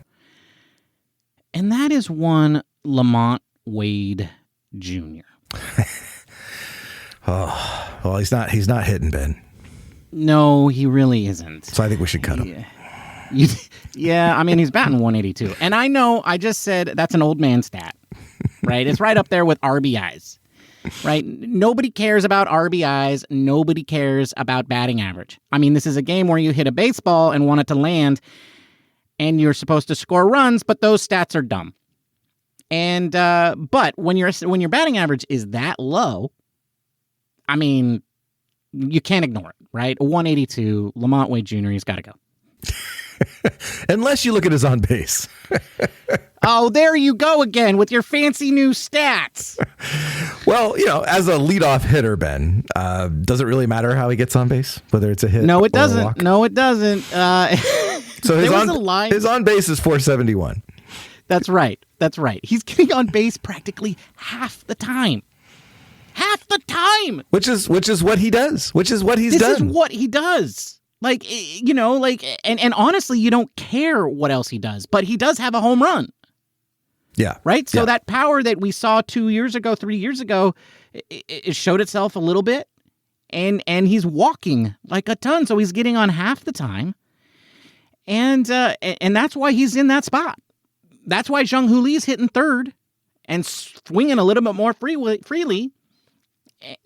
And that is one LaMonte Wade Jr. Oh, well, he's not hitting, Ben. No, he really isn't. So I think we should cut him. Yeah, I mean, he's batting 182. And I know I just said that's an old man stat, right? It's right up there with RBIs, right? Nobody cares about RBIs. Nobody cares about batting average. I mean, this is a game where you hit a baseball and want it to land, and you're supposed to score runs, but those stats are dumb. And but when your batting average is that low, I mean, you can't ignore it, right? 182, LaMonte Wade Jr., he's got to go. Unless you look at his on base. Oh, there you go again with your fancy new stats. Well, as a leadoff hitter, Ben, does it really matter how he gets on base, whether it's a hit? No, it or a doesn't. walk? No, it doesn't. So his on base is 471. That's right. That's right. He's getting on base practically half the time. Half the time. Which is what he does. Which is what he's done. This is what he does. And honestly, you don't care what else he does, but he does have a home run. Yeah. Right? So that power that we saw 2 years ago, 3 years ago, it showed itself a little bit. And he's walking like a ton, so he's getting on half the time. And that's why he's in that spot. That's why Jung Hoo Lee is hitting third and swinging a little bit more freely.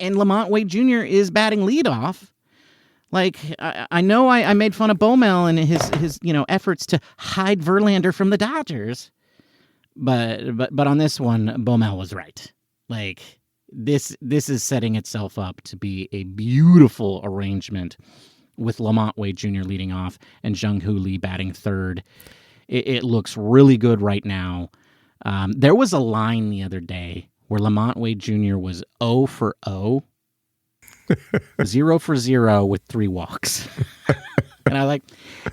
And LaMonte Wade Jr. is batting leadoff. Like, I know I made fun of Baumel and his efforts to hide Verlander from the Dodgers. But on this one, Baumel was right. Like, this is setting itself up to be a beautiful arrangement with LaMonte Wade Jr. leading off and Jung Hoo Lee batting third. It looks really good right now. There was a line the other day where LaMonte Wade Jr. was 0 for 0, 0 for 0 with 3 walks. And I like,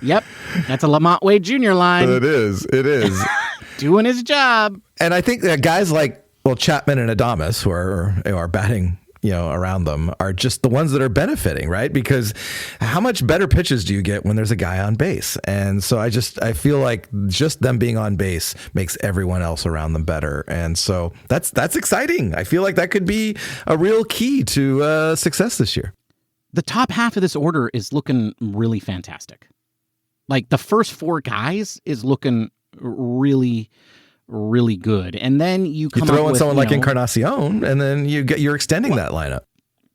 yep, that's a LaMonte Wade Jr. line. It is. Doing his job. And I think that guys like, Chapman and Adames, who are batting, around them, are just the ones that are benefiting, right? Because how much better pitches do you get when there's a guy on base? And so I feel like just them being on base makes everyone else around them better. And so that's exciting. I feel like that could be a real key to success this year. The top half of this order is looking really fantastic. Like the first 4 guys is looking really, really good. And then you throw in someone like Encarnacion, and then you're extending that lineup.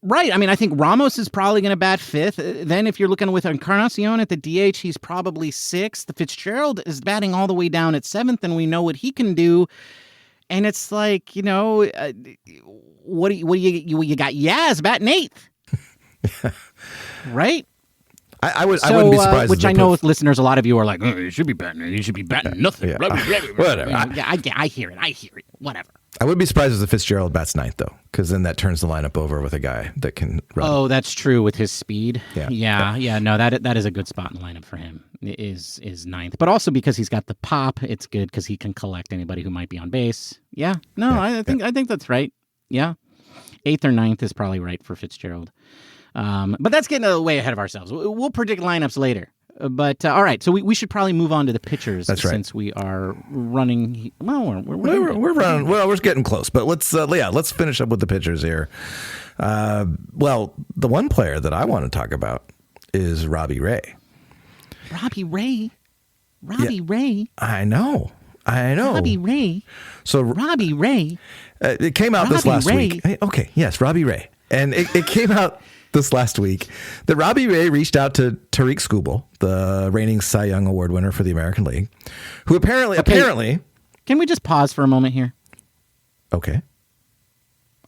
Right. I mean, I think Ramos is probably going to bat 5th. Then if you're looking with Encarnacion at the DH, he's probably 6th. The Fitzgerald is batting all the way down at 7th, and we know what he can do. And it's like, what do you got? Yaz batting 8th. Right? I wouldn't be surprised. Which I know with listeners, a lot of you are like, you should be batting. You should be batting nothing. Yeah. Whatever. I hear it. Whatever. I would be surprised if the Fitzgerald bats 9th, though, because then that turns the lineup over with a guy that can run. Oh, that's true with his speed. Yeah. No, that is a good spot in the lineup for him. Is 9th, but also because he's got the pop, it's good because he can collect anybody who might be on base. Yeah. No, I think that's right. Yeah, 8th or 9th is probably right for Fitzgerald. But that's getting way ahead of ourselves. We'll predict lineups later. But all right, so we should probably move on to the pitchers. That's right. Since we are running. Well, we're running. Well, we're getting close. But let's finish up with the pitchers here. The one player that I want to talk about is Robbie Ray. Robbie Ray. I know. Robbie Ray. So Robbie Ray. It came out this last week. Okay, yes, Robbie Ray, and it came out this last week that Robbie Ray reached out to Tariq Skubal, the reigning Cy Young Award winner for the American League, who apparently. Can we just pause for a moment here? Okay.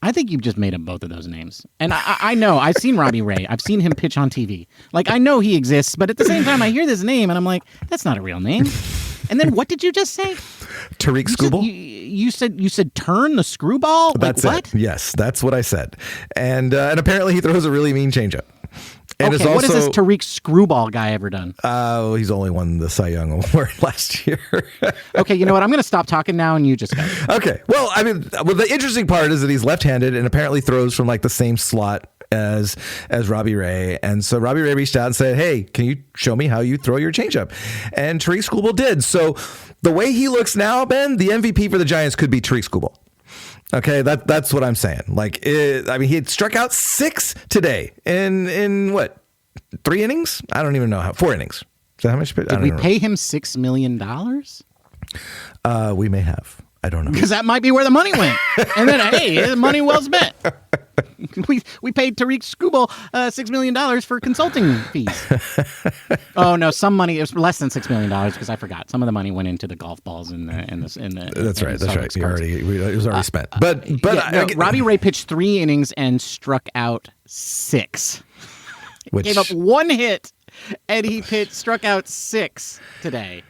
I think you've just made up both of those names. And I know, I've seen Robbie Ray. I've seen him pitch on TV. Like, I know he exists, but at the same time, I hear this name, and I'm like, that's not a real name. And then what did you just say? Tariq Skubal. You said turn the screwball? That's what? it. Yes, that's what I said. And apparently he throws a really mean changeup. And okay, what has this Tariq Screwball guy ever done? He's only won the Cy Young Award last year. Okay, you know what? I'm going to stop talking now, and you just go. Okay. Well, the interesting part is that he's left-handed and apparently throws from like the same slot as Robbie Ray. And so Robbie Ray reached out and said, hey, can you show me how you throw your changeup? And Tariq Skubal did. So the way he looks now, Ben, the MVP for the Giants could be Tariq Skubal. Okay, that's what I'm saying. Like, he had struck out 6 today in what, 3 innings? I don't even know 4 innings. Is that how much? Did we pay him $6 million? We may have. I don't know. Because that might be where the money went. And then, hey, the money well spent. We paid Tariq Skubal $6 million for consulting fees. Oh no, some money. It was less than $6 million because I forgot. Some of the money went into the golf balls in the. That's right. It was already spent. But Robbie Ray pitched 3 innings and struck out 6. Which gave up 1 hit, and he struck out 6 today.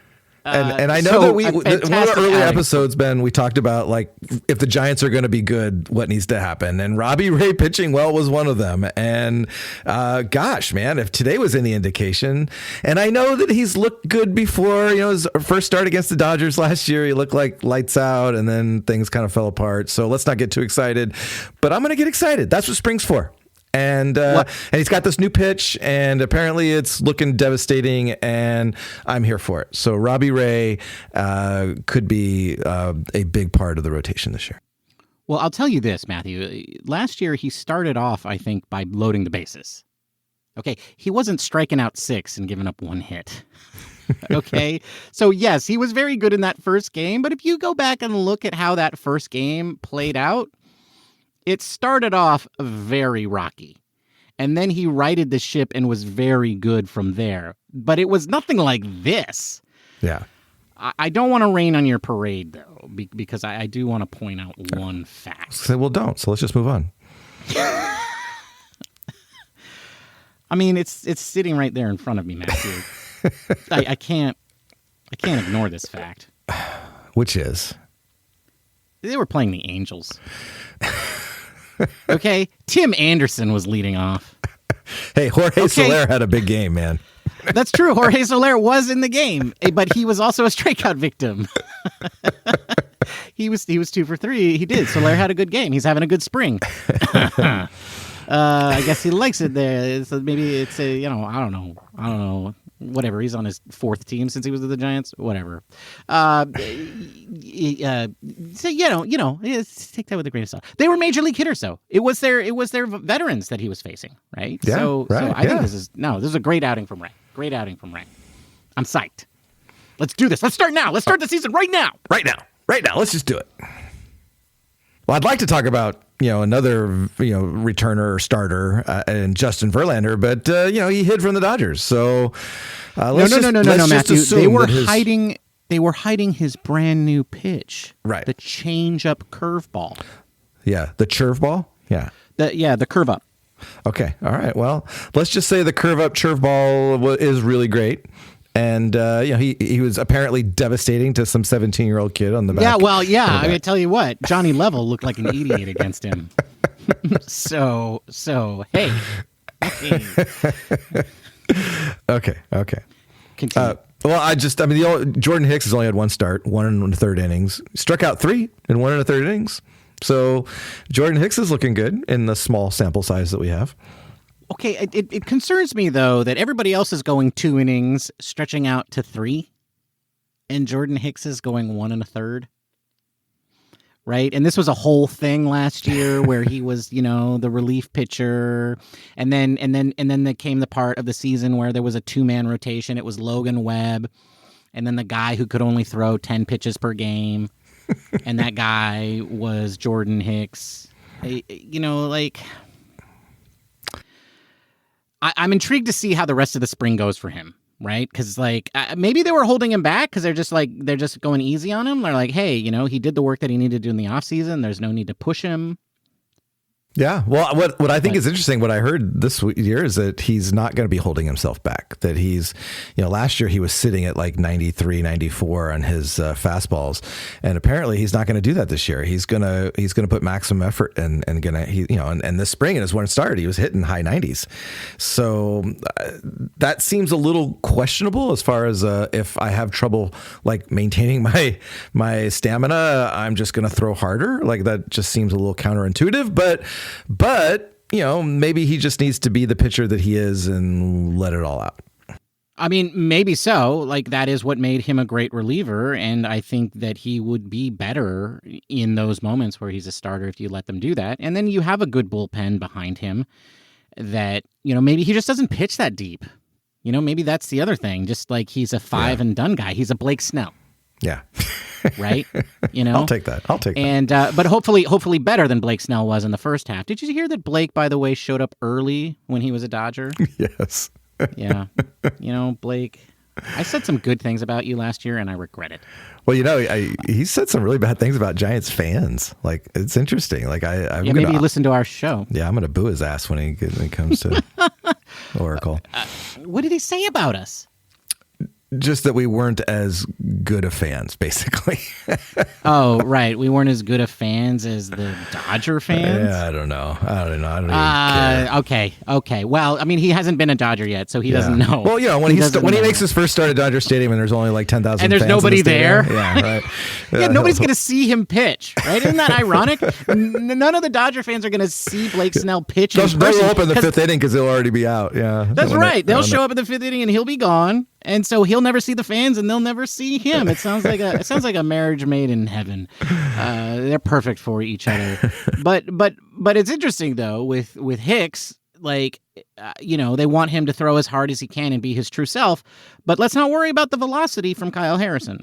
And I know that one of the early episodes, Ben, we talked about like if the Giants are going to be good, what needs to happen. And Robbie Ray pitching well was one of them. And gosh, man, if today was any indication, and I know that he's looked good before, his first start against the Dodgers last year, he looked like lights out and then things kind of fell apart. So let's not get too excited, but I'm going to get excited. That's what spring's for. And he's got this new pitch, and apparently it's looking devastating, and I'm here for it. So Robbie Ray could be a big part of the rotation this year. Well, I'll tell you this, Matthew. Last year, he started off, I think, by loading the bases. Okay, he wasn't striking out 6 and giving up 1 hit. Okay, so yes, he was very good in that first game, but if you go back and look at how that first game played out, it started off very rocky, and then he righted the ship and was very good from there. But it was nothing like this. Yeah. I don't want to rain on your parade, though, because I do want to point out one fact. So, well, don't. So let's just move on. I mean, it's sitting right there in front of me, Matthew. I can't ignore this fact. Which is? They were playing the Angels. Okay, Tim Anderson was leading off. Hey, Jorge Soler had a big game, man. That's true. Jorge Soler was in the game, but he was also a strikeout victim. He was 2 for 3. He did. Soler had a good game. He's having a good spring. I guess he likes it there. So maybe it's I don't know. Whatever. He's on his 4th team since he was with the Giants. Whatever. So take that with a grain of salt. They were major league hitters, though. It was their veterans that he was facing, right? Yeah, so right, I think this is a great outing from Ray. Great outing from Ray. I'm psyched. Let's do this. Let's start now. Let's start the season right now. Right now. Let's just do it. Well, I'd like to talk about another returner or starter and Justin Verlander, but he hid from the Dodgers. So no, Matthew. They were hiding his brand new pitch, right? The change-up curveball. Yeah, the curveball. Yeah, the curve up. Okay, all right. Well, let's just say the curve up curveball is really great. And he was apparently devastating to some 17-year-old kid on the back. Yeah, well, yeah. I mean, tell you what, Johnny Level looked like an idiot against him. So hey. Okay. Continue. Jordan Hicks has only had 1 start, 1 1/3 innings, struck out 3 in 1 1/3 innings. So Jordan Hicks is looking good in the small sample size that we have. Okay, it concerns me, though, that everybody else is going 2 innings, stretching out to 3, and Jordan Hicks is going 1 1/3. Right? And this was a whole thing last year where he was, the relief pitcher, and then there came the part of the season where there was a 2-man rotation. It was Logan Webb, and then the guy who could only throw 10 pitches per game, and that guy was Jordan Hicks. I'm intrigued to see how the rest of the spring goes for him, right? Because maybe they were holding him back because they're just going easy on him. They're like, hey, he did the work that he needed to do in the offseason. There's no need to push him. Yeah. Well, what I think is interesting, what I heard this year is that he's not going to be holding himself back. That he's, last year he was sitting at like 93, 94 on his fastballs, and apparently he's not going to do that this year. He's gonna put maximum effort and and this spring, and when it started, he was hitting high 90s. So that seems a little questionable as far as if I have trouble like maintaining my stamina, I'm just going to throw harder. Like that just seems a little counterintuitive, but maybe he just needs to be the pitcher that he is and let it all out. I mean, maybe so. Like, that is what made him a great reliever, and I think that he would be better in those moments where he's a starter if you let them do that. And then you have a good bullpen behind him that, maybe he just doesn't pitch that deep. Maybe that's the other thing. Just like he's a five and done guy. He's a Blake Snell. Yeah. Right? I'll take that. And but hopefully better than Blake Snell was in the first half. Did you hear that Blake, by the way, showed up early when he was a Dodger? Yes. Yeah. Blake, I said some good things about you last year, and I regret it. Well, he said some really bad things about Giants fans. Like, it's interesting. Like, maybe listen to our show. Yeah, I'm going to boo his ass when he comes to Oracle. What did he say about us? Just that we weren't as good of fans, basically. Oh, right. We weren't as good of fans as the Dodger fans? Yeah, I don't know. I don't even care. Okay. Well, I mean, he hasn't been a Dodger yet, so he doesn't know. Well, when he makes his first start at Dodger Stadium and there's only like 10,000 fans. And there's nobody there. Yeah, right. Yeah, nobody's going to see him pitch, right? Isn't that ironic? None of the Dodger fans are going to see Blake Snell pitch. They'll show up in the fifth inning because they'll already be out. Yeah. That's right. They'll show up in the fifth inning and he'll be gone. And so he'll never see the fans, and they'll never see him. It sounds like a marriage made in heaven. They're perfect for each other. But it's interesting though with Hicks, like they want him to throw as hard as he can and be his true self. But let's not worry about the velocity from Kyle Harrison.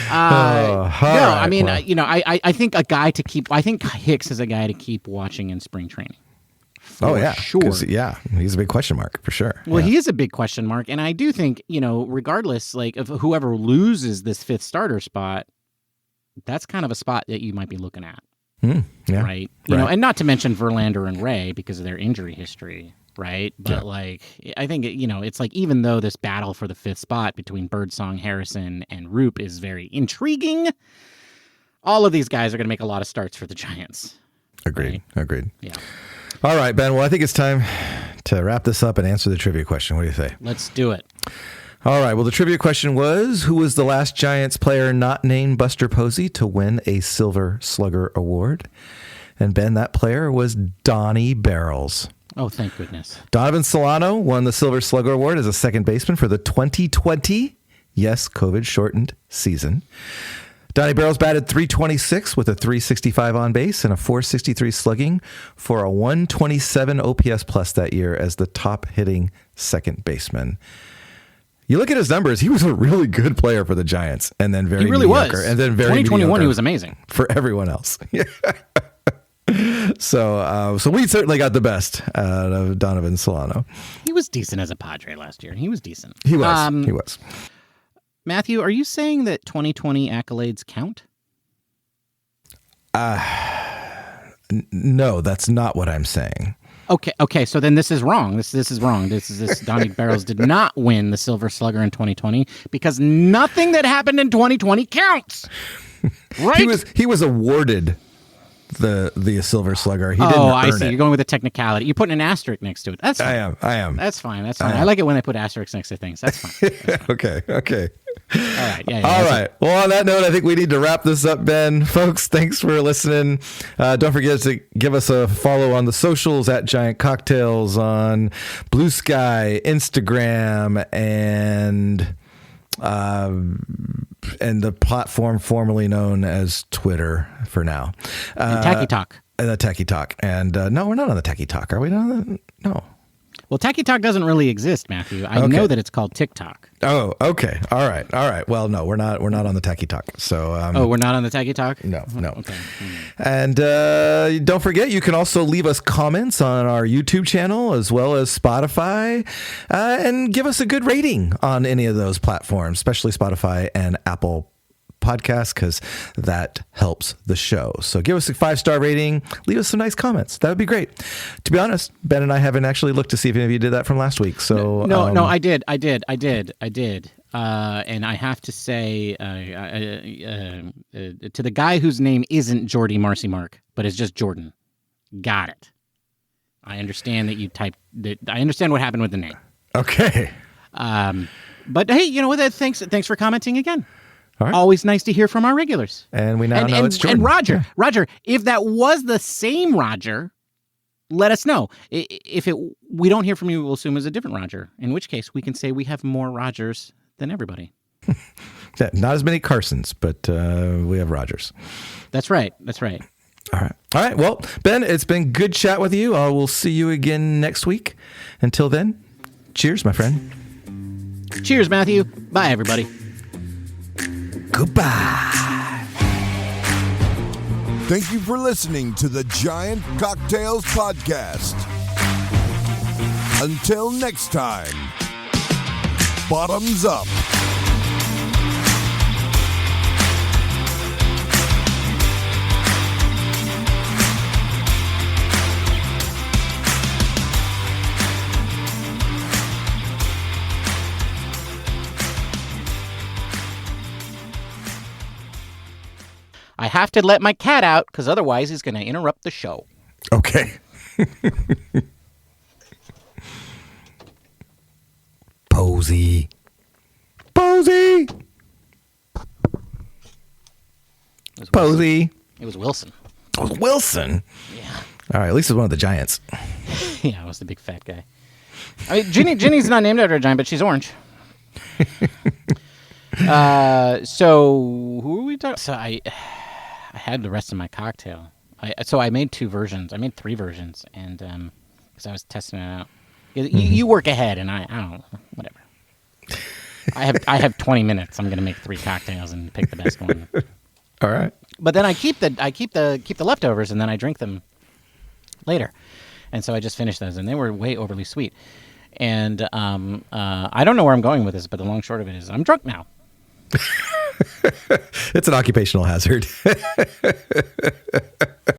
I mean, I think I think Hicks is a guy to keep watching in spring training. Sure. Yeah, he's a big question mark for sure. Well, he is a big question mark, and I do think regardless, like of whoever loses this fifth starter spot, that's kind of a spot that you might be looking at, right? And not to mention Verlander and Ray because of their injury history, right? But I think it's like even though this battle for the fifth spot between Birdsong, Harrison, and Roop is very intriguing, all of these guys are going to make a lot of starts for the Giants. Agreed. Yeah. All right, Ben. Well, I think it's time to wrap this up and answer the trivia question. What do you say? Let's do it. All right. Well, the trivia question was, who was the last Giants player not named Buster Posey to win a Silver Slugger Award? And Ben, that player was Donnie Barrels. Oh, thank goodness. Donovan Solano won the Silver Slugger Award as a second baseman for the 2020, COVID-shortened season. Donnie Barrels batted .326 with a .365 on base and a .463 slugging for a .127 OPS plus that year as the top hitting second baseman. You look at his numbers; he was a really good player for the Giants, and then very mediocre. And then very 2021, he was amazing for everyone else. So we certainly got the best out of Donovan Solano. He was decent as a Padre last year. He was decent. He was. Matthew, are you saying that 2020 accolades count? No, that's not what I'm saying. Okay. So then this is wrong. This is wrong. This Donnie Barrels did not win the Silver Slugger in 2020 because nothing that happened in 2020 counts. Right? He was awarded the Silver Slugger. He didn't earn I see. it. You're going with a technicality. You're putting an asterisk next to it. That's fine. I am. That's fine. I like it when they put asterisks next to things. That's fine. Okay. All right. Yeah. All right. Well, on that note, I think we need to wrap this up, Ben. Folks, thanks for listening. Don't forget to give us a follow on the socials at Giant Cocktails on Blue Sky, Instagram, and the platform formerly known as Twitter for now. Tacky Talk. The Tacky Talk. And no, we're not on the Tacky Talk. Are we not on that? No. Well, Tacky Talk doesn't really exist, Matthew. I know that it's called TikTok. Oh, okay. All right. Well, no, we're not on the Tacky Talk. So, we're not on the Tacky Talk? No. Okay. And don't forget, you can also leave us comments on our YouTube channel as well as Spotify, and give us a good rating on any of those platforms, especially Spotify and Apple Podcasts because that helps the show. So give us a 5-star rating. Leave us some nice comments. That would be great. To be honest, Ben and I haven't actually looked to see if any of you did that from last week. So no, I did. And I have to say to the guy whose name isn't Jordy Marcy Mark, but is just Jordan. Got it. I understand that you typed that. I understand what happened with the name. Okay. But hey, you know what? Thanks for commenting again. All right. Always nice to hear from our regulars. And we now know it's Jordan. And Roger, if that was the same Roger, let us know. If we don't hear from you, we'll assume it's a different Roger. In which case, we can say we have more Rogers than everybody. Yeah, not as many Carsons, but we have Rogers. That's right. All right. Well, Ben, it's been good chat with you. We'll see you again next week. Until then, cheers, my friend. Cheers, Matthew. Bye, everybody. Goodbye. Thank you for listening to the Giant Cocktails Podcast. Until next time, bottoms up. I have to let my cat out because otherwise he's going to interrupt the show. Okay. Posey. Posey. Posey. It was Wilson. Oh, Wilson. Yeah. All right. At least it's one of the Giants. Yeah, I was the big fat guy. I mean, Ginny's not named after a giant, but she's orange. So who are we talking? So I had the rest of my cocktail. So I made 2 versions. I made 3 versions, and because I was testing it out. You work ahead, and I don't know, whatever. I have 20 minutes. I'm going to make 3 cocktails and pick the best one. All right. But then I keep the leftovers, and then I drink them later. And so I just finished those, and they were way overly sweet. And I don't know where I'm going with this, but the long short of it is I'm drunk now. It's an occupational hazard.